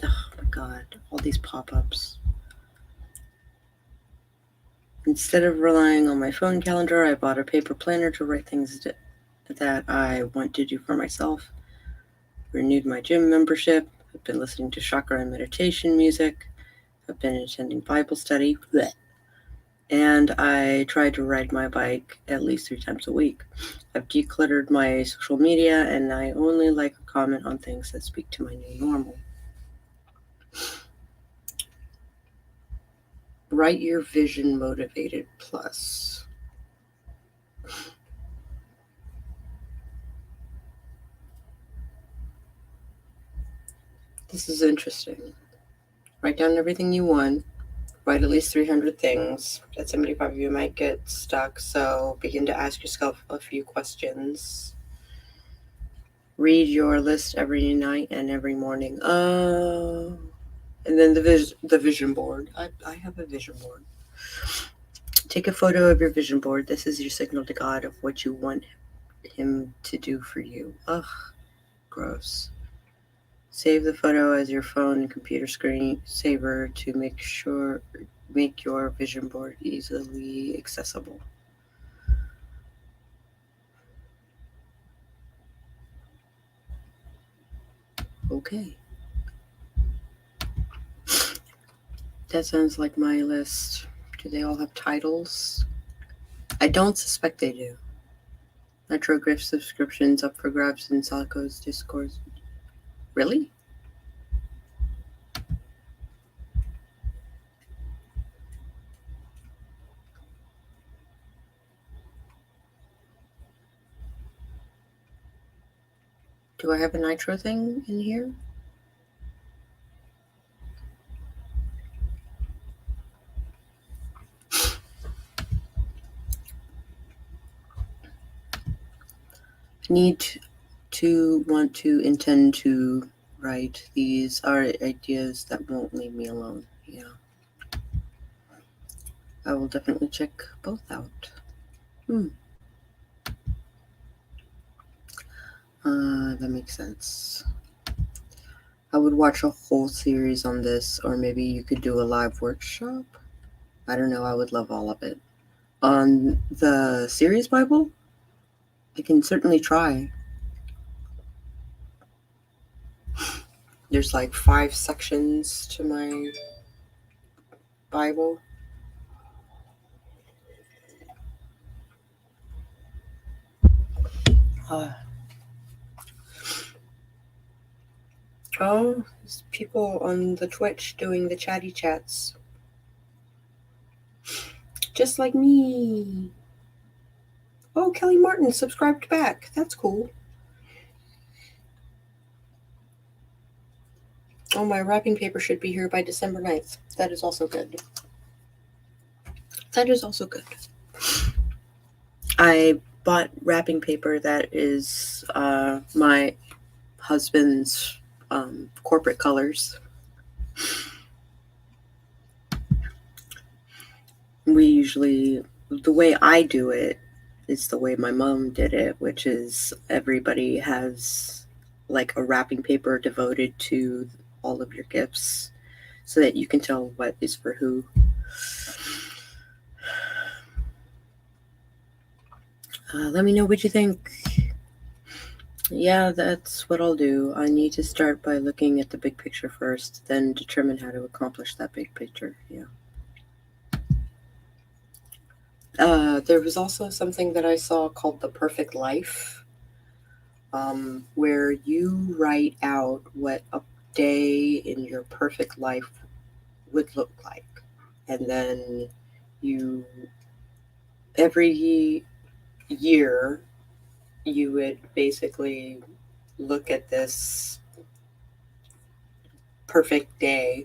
Oh my God, all these pop-ups. Instead of relying on my phone calendar, I bought a paper planner to write things that I want to do for myself. Renewed my gym membership. I've been listening to chakra and meditation music. I've been attending Bible study. Blech. And I try to ride my bike at least 3 times a week. I've decluttered my social media, and I only like or comment on things that speak to my new normal. Write your vision motivated plus. This is interesting. Write down everything you want. Write at least 300 things. At 75 you might get stuck, so begin to ask yourself a few questions. Read your list every night and every morning. And then the vision board. I have a vision board. Take a photo of your vision board. This is your signal to God of what you want him to do for you. Ugh, gross. Save the photo as your phone and computer screen saver to make your vision board easily accessible. Okay. That sounds like my list. Do they all have titles? I don't suspect they do. Metro gift subscriptions up for grabs in Sako's Discord. Really? Do I have a Nitro thing in here? Intend to write. These are ideas that won't leave me alone. Yeah. I will definitely check both out. That makes sense. I would watch a whole series on this, or maybe you could do a live workshop. I don't know, I would love all of it. On the series Bible, I can certainly try. There's like 5 sections to my Bible. Oh, there's people on the Twitch doing the chatty chats. Just like me. Oh, Kelly Martin subscribed back. That's cool. Oh, my wrapping paper should be here by December 9th. That is also good. I bought wrapping paper that is my husband's corporate colors. The way I do it is the way my mom did it, which is everybody has like a wrapping paper devoted to all of your gifts so that you can tell what is for who. Let me know what you think. Yeah, that's what I'll do. I need to start by looking at the big picture first, then determine how to accomplish that big picture. Yeah. There was also something that I saw called The Perfect Life, where you write out what a day in your perfect life would look like. And then you, every year, you would basically look at this perfect day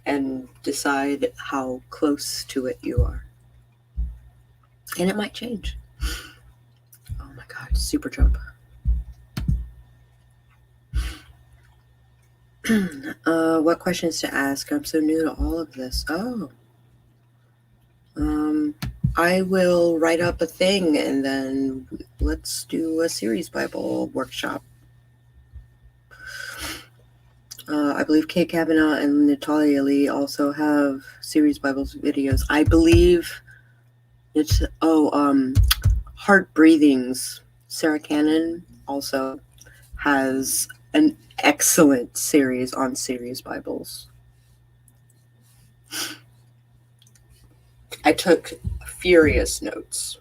and decide how close to it you are. And it might change. Oh my God, super jump. What questions to ask? I'm so new to all of this. Oh. I will write up a thing and then let's do a series Bible workshop. I believe Kate Kavanaugh and Natalia Lee also have series Bibles videos. I believe it's Heart Breathings. Sarah Cannon also has an excellent series on series Bibles. I took furious notes.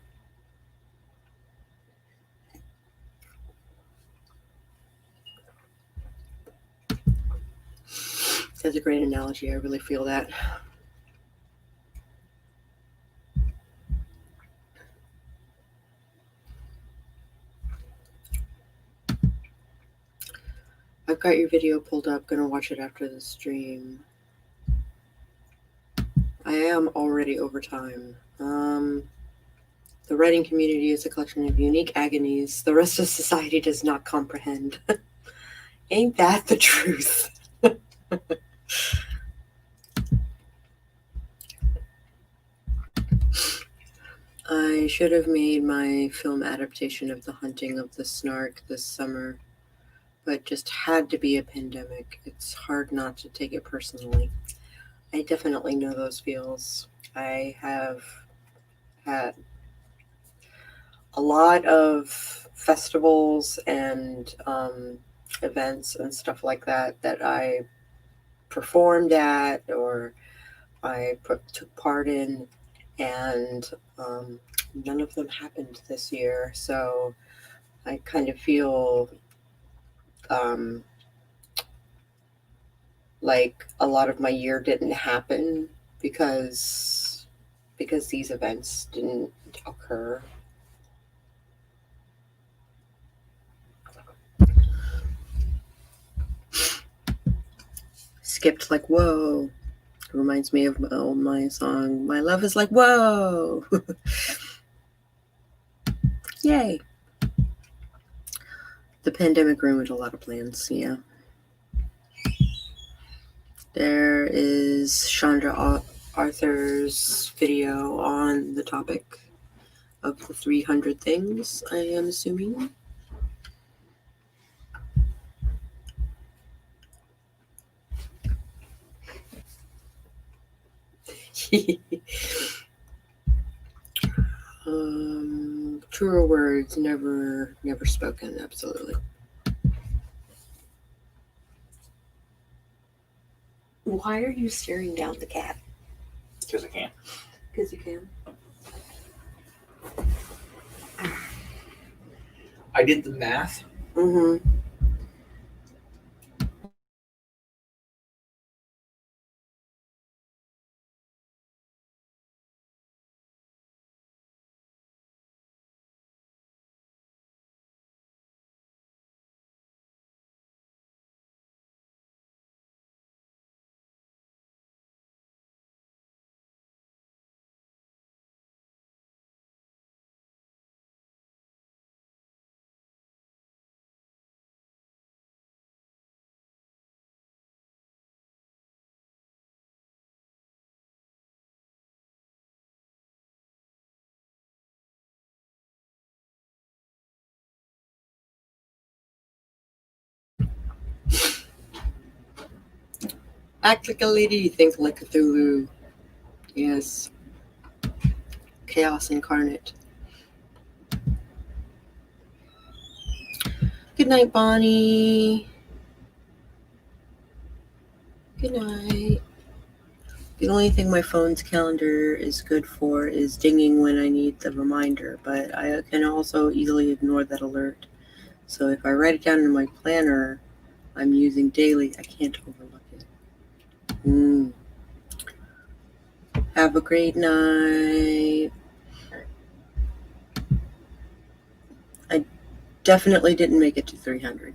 That's a great analogy. I really feel that. I've got your video pulled up. Gonna watch it after the stream. I am already over time. The writing community is a collection of unique agonies the rest of society does not comprehend. Ain't that the truth? I should have made my film adaptation of The Hunting of the Snark this summer, but just had to be a pandemic. It's hard not to take it personally. I definitely know those feels. I have had a lot of festivals and events and stuff like that I performed at or I took part in, and none of them happened this year. So I kind of feel like a lot of my year didn't happen because these events didn't occur. Skipped like whoa. Reminds me of my song, My Love is Like Whoa. Yay. The pandemic ruined a lot of plans, yeah. There is Chandra Arthur's video on the topic of the 300 things, I am assuming. Truer words, never spoken, absolutely. Why are you staring down the cat? Because I can. Because you can. I did the math. Mm-hmm. Act like a lady, think like a Cthulhu. Yes. Chaos incarnate. Good night, Bonnie. Good night. The only thing my phone's calendar is good for is dinging when I need the reminder, but I can also easily ignore that alert. So if I write it down in my planner I'm using daily, I can't overlook it. Have a great night. I definitely didn't make it to 300.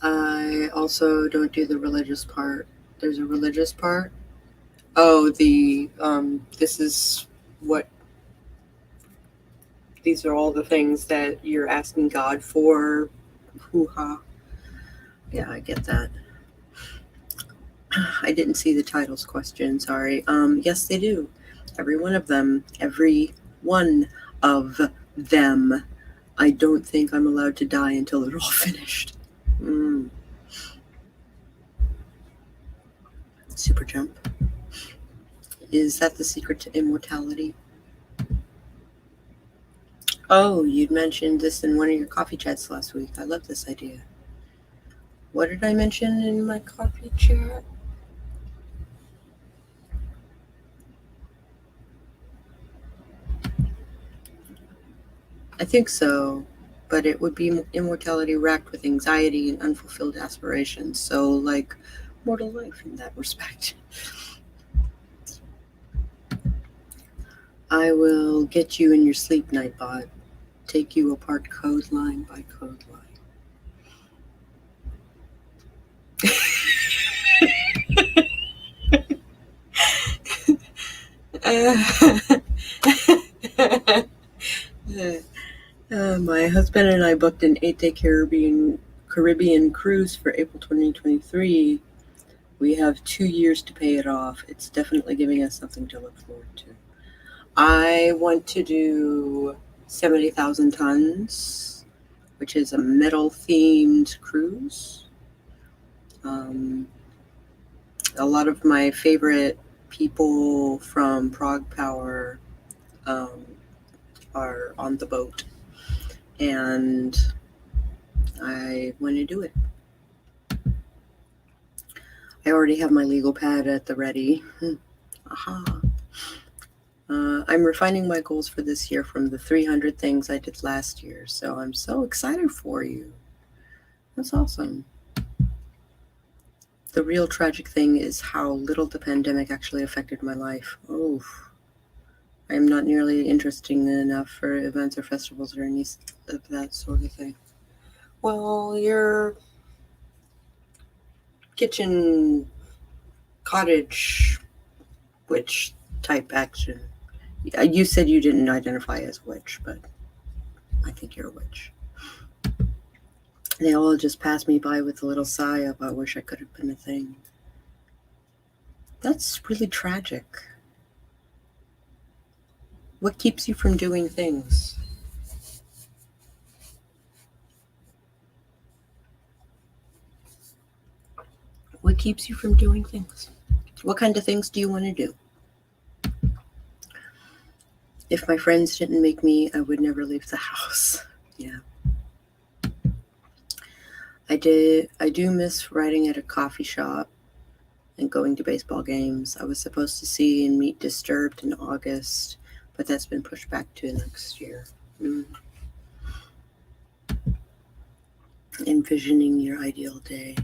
I also don't do the religious part. There's a religious part. Oh, this is what, these are all the things that you're asking God for. Hoo-ha. Yeah, I get that. I didn't see the titles question, sorry. Yes, they do. Every one of them. Every one of them. I don't think I'm allowed to die until they're all finished. Super jump. Is that the secret to immortality? Oh, you'd mentioned this in one of your coffee chats last week. I love this idea. What did I mention in my coffee chat? I think so, but it would be immortality racked with anxiety and unfulfilled aspirations. So, like mortal life in that respect. I will get you in your sleep, Nightbot. Take you apart code line by code line. My husband and I booked an 8-day Caribbean cruise for April 2023. We have 2 years to pay it off. It's definitely giving us something to look forward to. I want to do 70,000 tons, which is a metal-themed cruise. A lot of my favorite people from Prague Power are on the boat, and I want to do it. I already have my legal pad at the ready. Aha. I'm refining my goals for this year from the 300 things I did last year, so I'm so excited for you. That's awesome. The real tragic thing is how little the pandemic actually affected my life. Oof. I am not nearly interesting enough for events or festivals or any of that sort of thing. Well, your kitchen cottage witch type action. You said you didn't identify as a witch, but I think you're a witch. They all just passed me by with a little sigh of, I wish I could have been a thing. That's really tragic. What keeps you from doing things? What keeps you from doing things? What kind of things do you want to do? If my friends didn't make me, I would never leave the house. Yeah. I do miss writing at a coffee shop and going to baseball games. I was supposed to see and meet Disturbed in August, but that's been pushed back to next year. Envisioning your ideal day.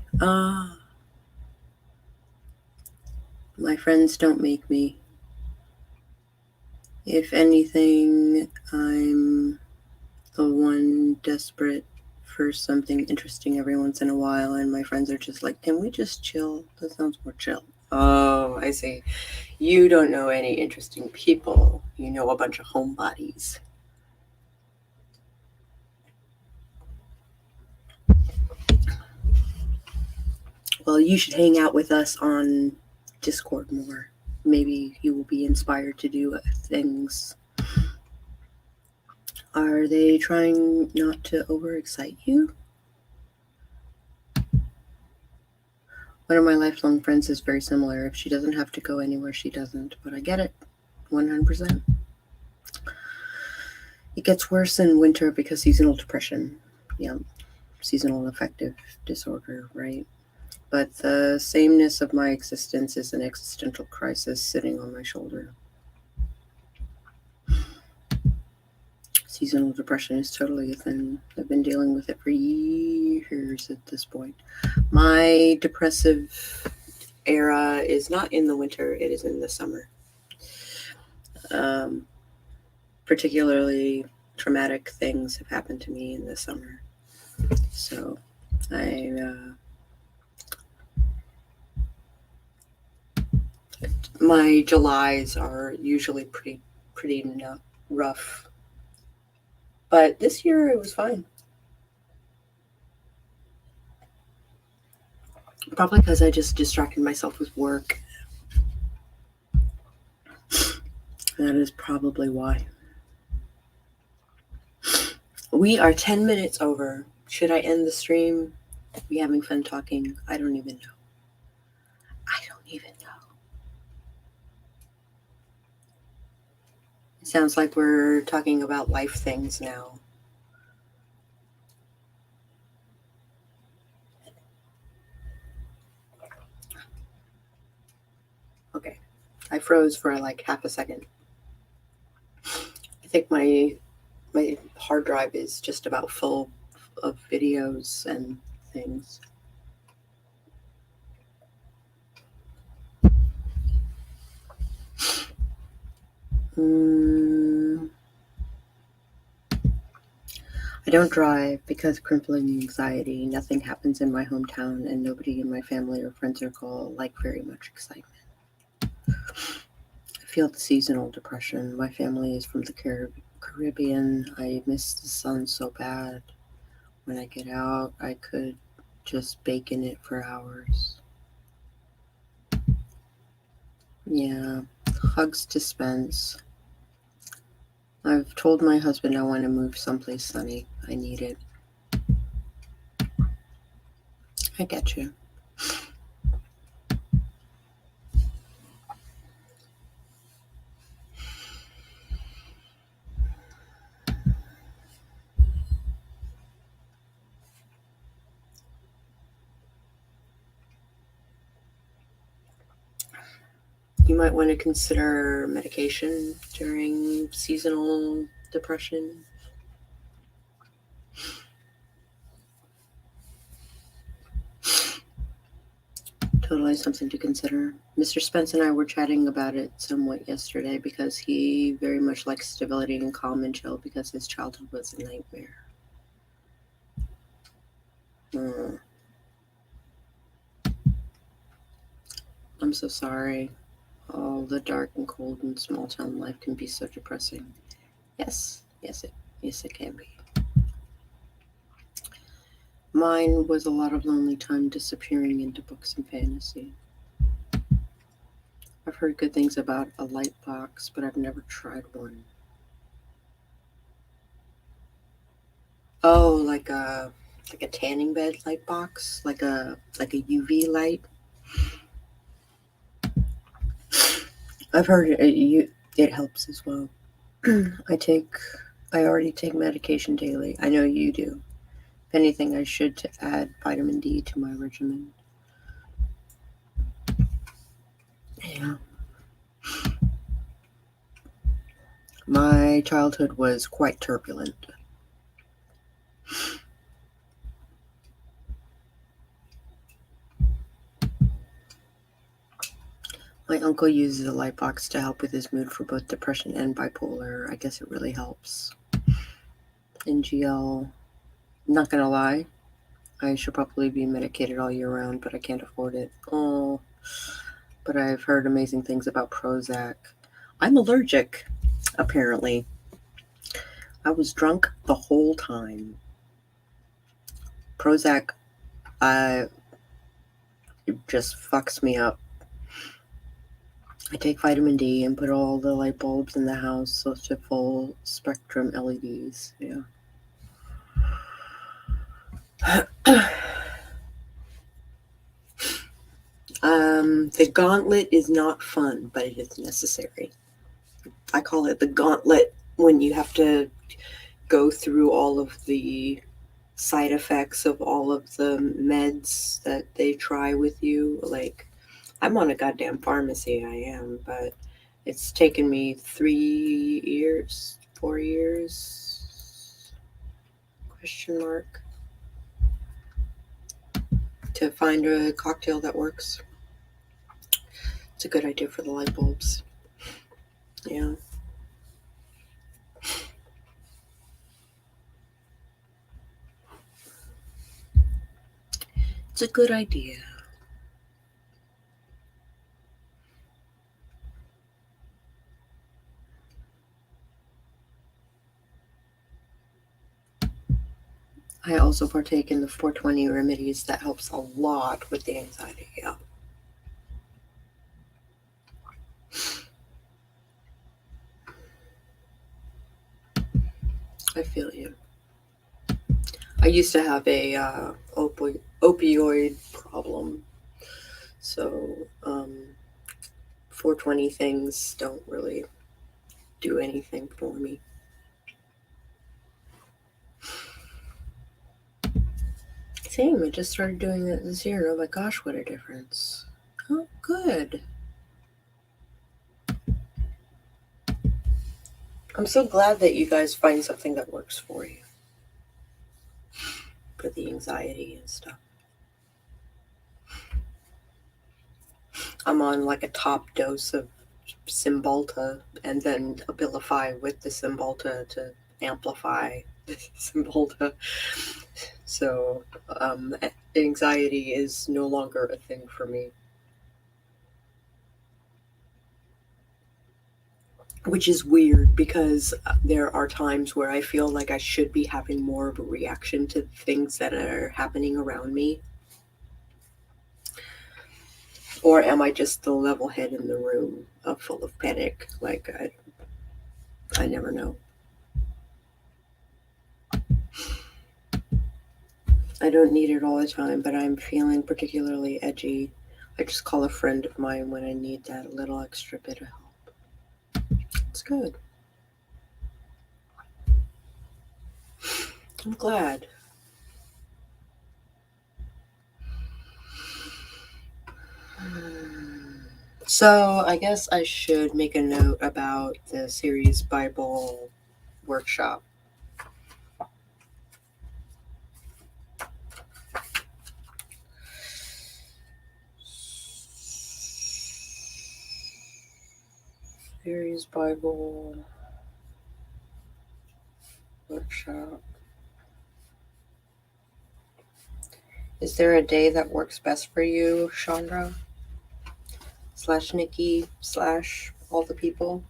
My friends don't make me. If anything, I'm the one desperate for something interesting every once in a while, and my friends are just like, can we just chill? That sounds more chill. Oh, I see. You don't know any interesting people. You know a bunch of homebodies. Well, you should hang out with us on Discord more. Maybe you will be inspired to do things. Are they trying not to overexcite you? One of my lifelong friends is very similar. If she doesn't have to go anywhere, she doesn't. But I get it. 100%. It gets worse in winter because seasonal depression. Yeah, seasonal affective disorder, right? But the sameness of my existence is an existential crisis sitting on my shoulder. Seasonal depression is totally a thing. I've been dealing with it for years at this point. My depressive era is not in the winter, it is in the summer. Particularly traumatic things have happened to me in the summer. So my Julys are usually pretty rough. But this year it was fine. Probably because I just distracted myself with work. That is probably why. We are 10 minutes over. Should I end the stream? Are we having fun talking? I don't even know. It sounds like we're talking about life things now. Okay. I froze for like half a second. I think my hard drive is just about full of videos and things. I don't drive because crippling anxiety. Nothing happens in my hometown, and nobody in my family or friend circle like very much excitement. I feel the seasonal depression. My family is from the Caribbean. I miss the sun so bad. When I get out, I could just bake in it for hours. Yeah, hugs dispense. I've told my husband I want to move someplace sunny. I need it. I get you. You might want to consider medication during seasonal depression. Totally something to consider. Mr. Spence and I were chatting about it somewhat yesterday because he very much likes stability and calm and chill because his childhood was a nightmare. I'm so sorry. Oh, the dark and cold and small town life can be so depressing. Yes, it can be. Mine was a lot of lonely time disappearing into books and fantasy. I've heard good things about a light box, but I've never tried one. Oh, like a tanning bed light box, like a UV light. I've heard it helps as well. I already take medication daily. I know you do. If anything, I should to add vitamin D to my regimen. Yeah. My childhood was quite turbulent. My uncle uses a light box to help with his mood for both depression and bipolar. I guess it really helps. NGL, not gonna lie, I should probably be medicated all year round, but I can't afford it. Oh, but I've heard amazing things about Prozac. I'm allergic, apparently. I was drunk the whole time. Prozac, it just fucks me up. I take vitamin D and put all the light bulbs in the house so to full spectrum LEDs. Yeah. The gauntlet is not fun, but it is necessary. I call it the gauntlet when you have to go through all of the side effects of all of the meds that they try with you. Like, I'm on a goddamn pharmacy, I am, but it's taken me 4 years, question mark, to find a cocktail that works. It's a good idea for the light bulbs. Yeah. It's a good idea. I also partake in the 420 remedies. That helps a lot with the anxiety. Yeah. I feel you. I used to have a opioid problem, so 420 things don't really do anything for me. Same, I just started doing it this year. Oh my gosh, what a difference. Oh, good. I'm so glad that you guys find something that works for you, for the anxiety and stuff. I'm on like a top dose of Cymbalta and then Abilify with the Cymbalta to amplify the Cymbalta. So anxiety is no longer a thing for me. Which is weird because there are times where I feel like I should be having more of a reaction to things that are happening around me. Or am I just the level head in the room full of panic? Like, I never know. I don't need it all the time, but I'm feeling particularly edgy. I just call a friend of mine when I need that little extra bit of help. It's good. I'm glad. So I guess I should make a note about the series Bible workshop. Series Bible workshop. Is there a day that works best for you, Chandra? / Nikki / all the people?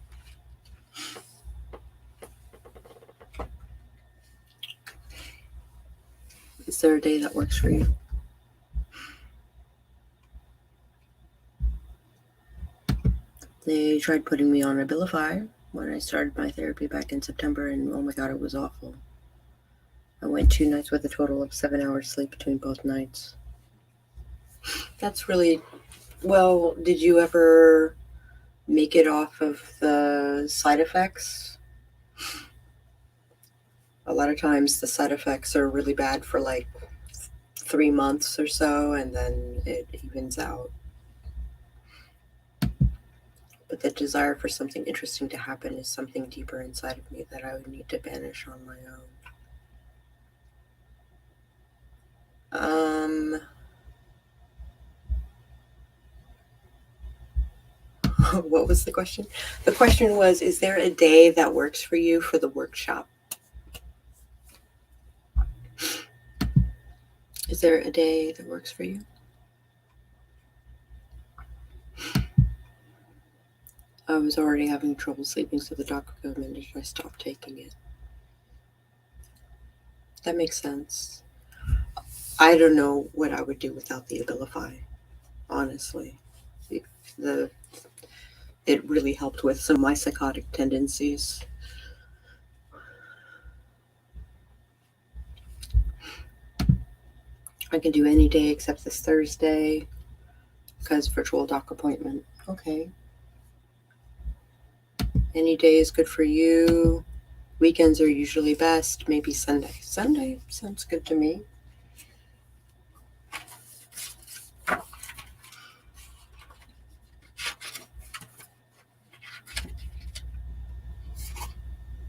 Is there a day that works for you? They tried putting me on Abilify when I started my therapy back in September, and oh my god, it was awful. I went 2 nights with a total of 7 hours sleep between both nights. That's really... Well, did you ever make it off of the side effects? A lot of times the side effects are really bad for like 3 months or so, and then it evens out. But the desire for something interesting to happen is something deeper inside of me that I would need to banish on my own. What was the question? The question was, is there a day that works for you for the workshop? Is there a day that works for you? I was already having trouble sleeping, so the doctor recommended I stop taking it. That makes sense. I don't know what I would do without the Abilify, honestly. It really helped with some of my psychotic tendencies. I can do any day except this Thursday because virtual doc appointment. Okay. Any day is good for you. Weekends are usually best. Maybe Sunday. Sunday sounds good to me.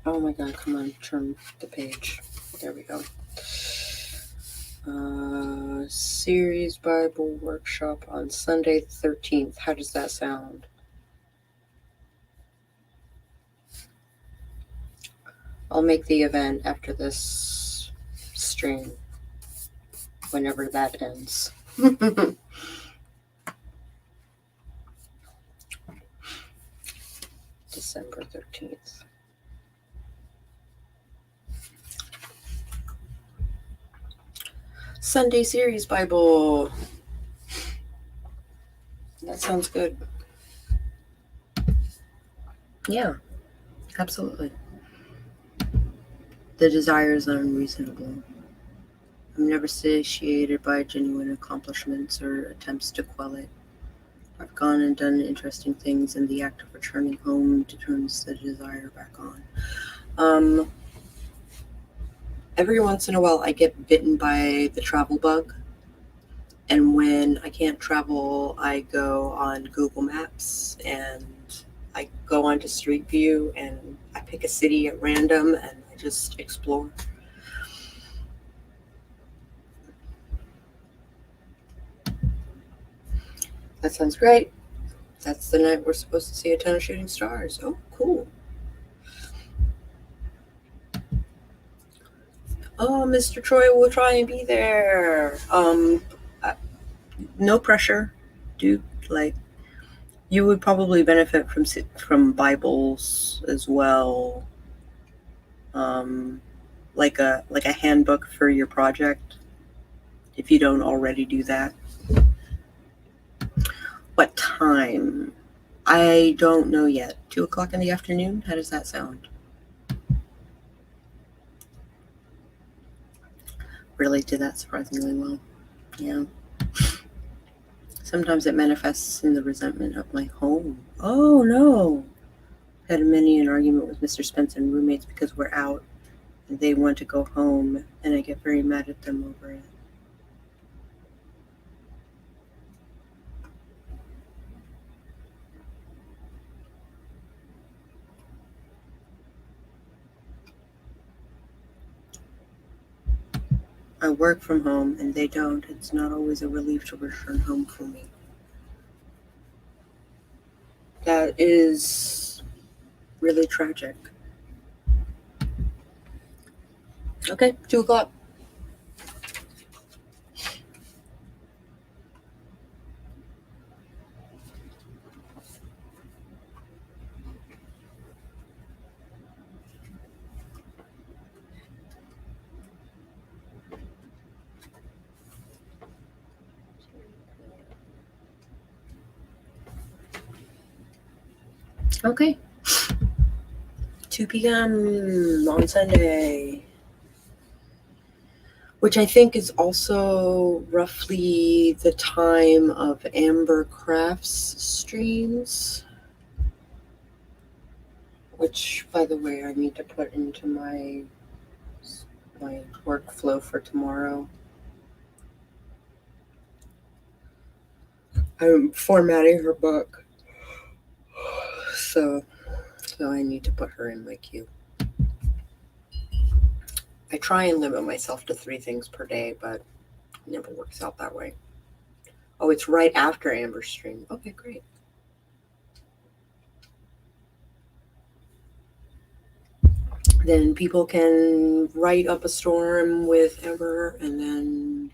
Oh my God, come on, turn the page. There we go. Series Bible Workshop on Sunday the 13th. How does that sound? I'll make the event after this stream, whenever that ends. December 13th. Sunday Series Bible. That sounds good. Yeah, absolutely. The desire is unreasonable. I'm never satiated by genuine accomplishments or attempts to quell it. I've gone and done interesting things, and the act of returning home turns the desire back on. Every once in a while, I get bitten by the travel bug. And when I can't travel, I go on Google Maps and I go onto Street View and I pick a city at random and I just explore. That sounds great. That's the night we're supposed to see a ton of shooting stars. Oh, cool. Oh, Mr. Troy will try and be there. No pressure, dude. Like, you would probably benefit from Bibles as well. Like a handbook for your project, if you don't already do that. What time? I don't know yet. 2:00 in the afternoon? How does that sound? Relate to that surprisingly well. Yeah. Sometimes it manifests in the resentment of my home. Oh no. Had many an argument with Mr. Spence and roommates because we're out and they want to go home, and I get very mad at them over it. I work from home and they don't. It's not always a relief to return home for me. That is really tragic. Okay, 2:00. Okay. 2 p.m. on Sunday. Which I think is also roughly the time of Amber Crafts streams. Which, by the way, I need to put into my workflow for tomorrow. I'm formatting her book. So I need to put her in my queue. I try and limit myself to 3 things per day, but it never works out that way. Oh, it's right after Amber's stream. Okay, great. Then people can write up a storm with Amber and then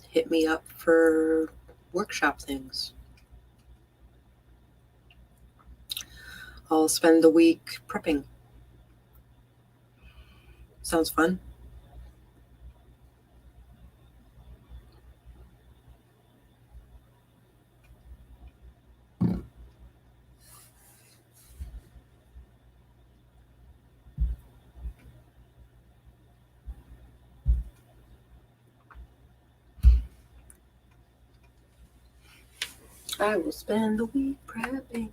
hit me up for workshop things. I'll spend the week prepping. Sounds fun. I will spend the week prepping.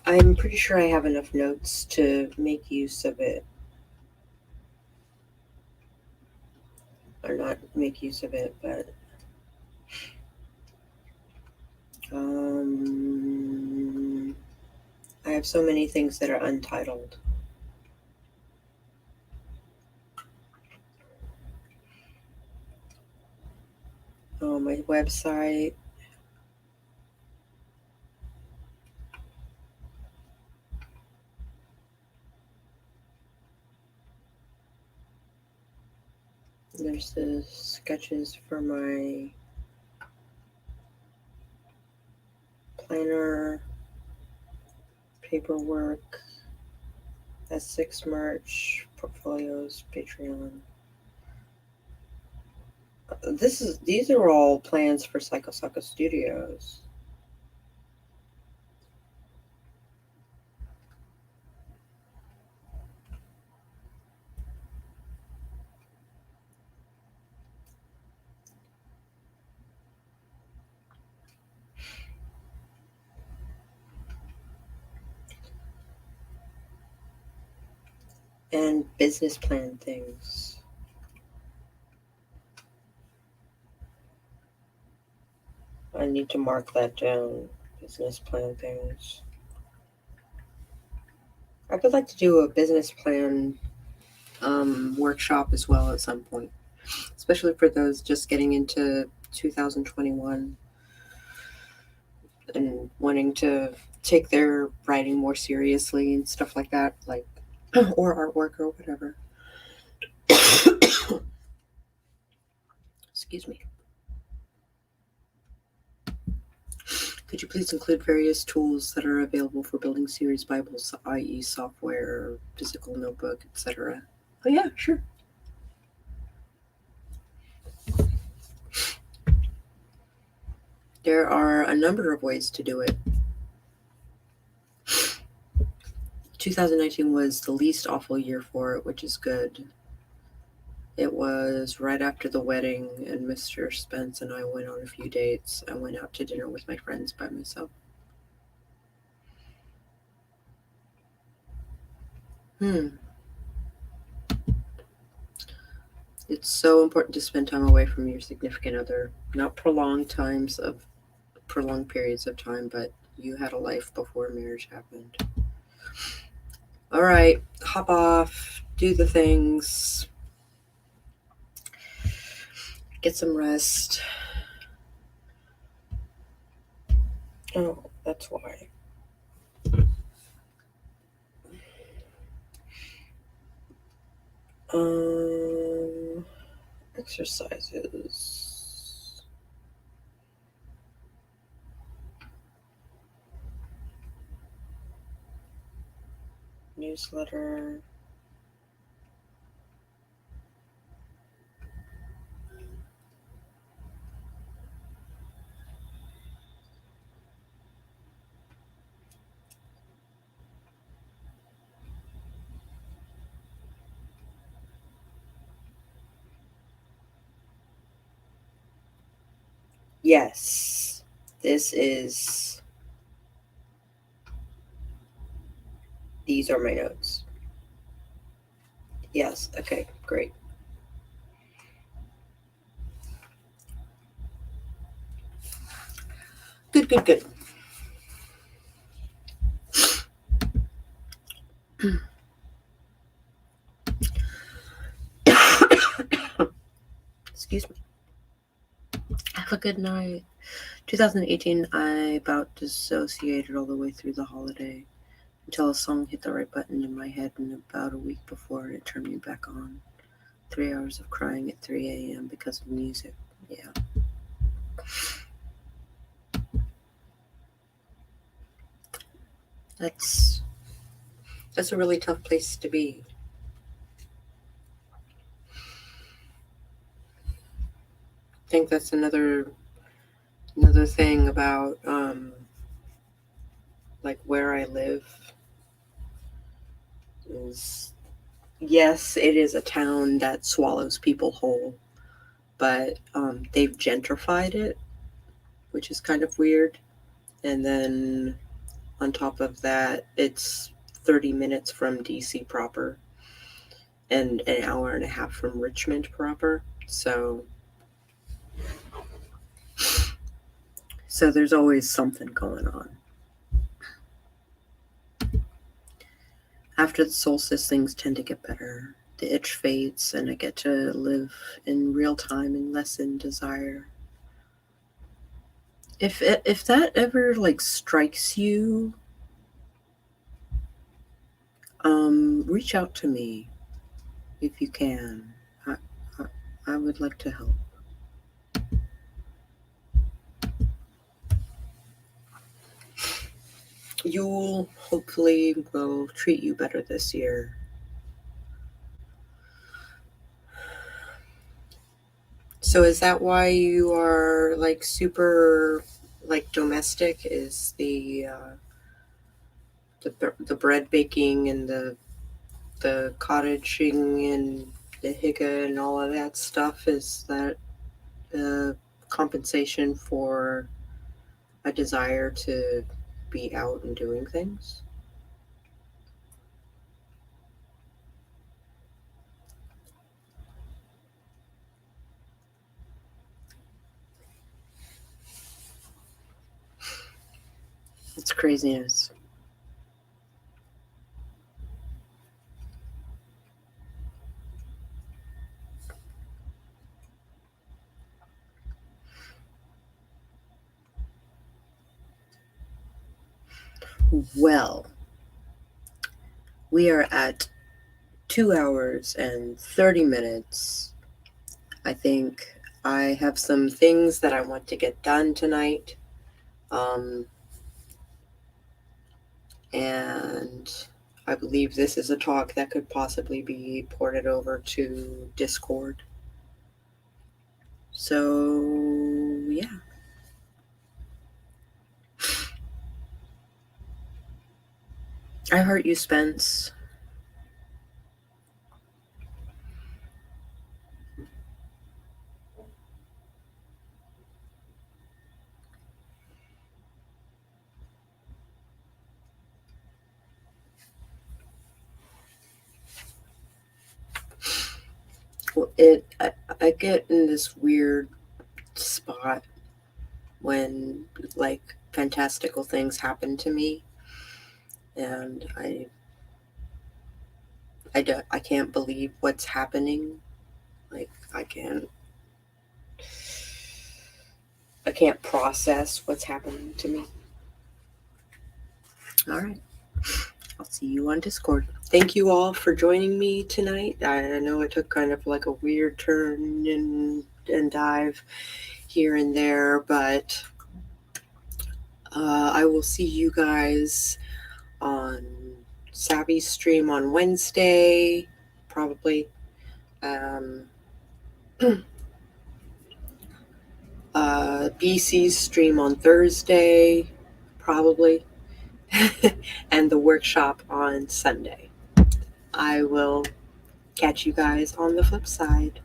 I'm pretty sure I have enough notes to make use of it. Or not make use of it, but I have so many things that are untitled. Oh, my website. There's the sketches for my planner, paperwork, S6 merch, portfolios, Patreon. These are all plans for Sako Studios. And business plan things. I need to mark that down. Business plan things. I would like to do a business plan workshop as well at some point, especially for those just getting into 2021 and wanting to take their writing more seriously and stuff like that, like or artwork or whatever. Excuse me. Could you please include various tools that are available for building series Bibles, i.e. software, physical notebook, etc.? Oh yeah, sure. There are a number of ways to do it. 2019 was the least awful year for it, which is good. It was right after the wedding, and Mr. Spence and I went on a few dates. I went out to dinner with my friends by myself. It's so important to spend time away from your significant other. Not prolonged periods of time, but you had a life before marriage happened. All right, hop off, do the things, get some rest. Oh, that's why. Exercises. Newsletter. Yes, these are my notes. Yes, okay, great. Good. Excuse me. Have a good night. 2018, I about dissociated all the way through the holiday until a song hit the right button in my head, and about a week before it turned me back on. 3 hours of crying at 3 a.m. because of music. Yeah. That's a really tough place to be. I think that's another thing about like where I live is, yes, it is a town that swallows people whole, but they've gentrified it, which is kind of weird. And then On top of that, it's 30 minutes from DC proper and an hour and a half from Richmond proper. So there's always something going on. After the solstice, things tend to get better. The itch fades, and I get to live in real time and less in desire. If that ever strikes you, reach out to me if you can. I would like to help. Yule hopefully will treat you better this year. So is that why you are super domestic? Is the bread baking and the cottaging and the hygge and all of that stuff? Is that compensation for a desire to be out and doing things? It's craziness. Well, we are at 2 hours and 30 minutes. I think I have some things that I want to get done tonight. And I believe this is a talk that could possibly be ported over to Discord. So, yeah. I heart you, Spence. Well, I get in this weird spot when fantastical things happen to me, and I can't believe what's happening. I can't process what's happening to me. All right. I'll see you on Discord. Thank you all for joining me tonight. I know it took kind of a weird turn and dive here and there, but I will see you guys on Savvy's stream on Wednesday, probably. BC's stream on Thursday, probably. And the workshop on Sunday. I will catch you guys on the flip side.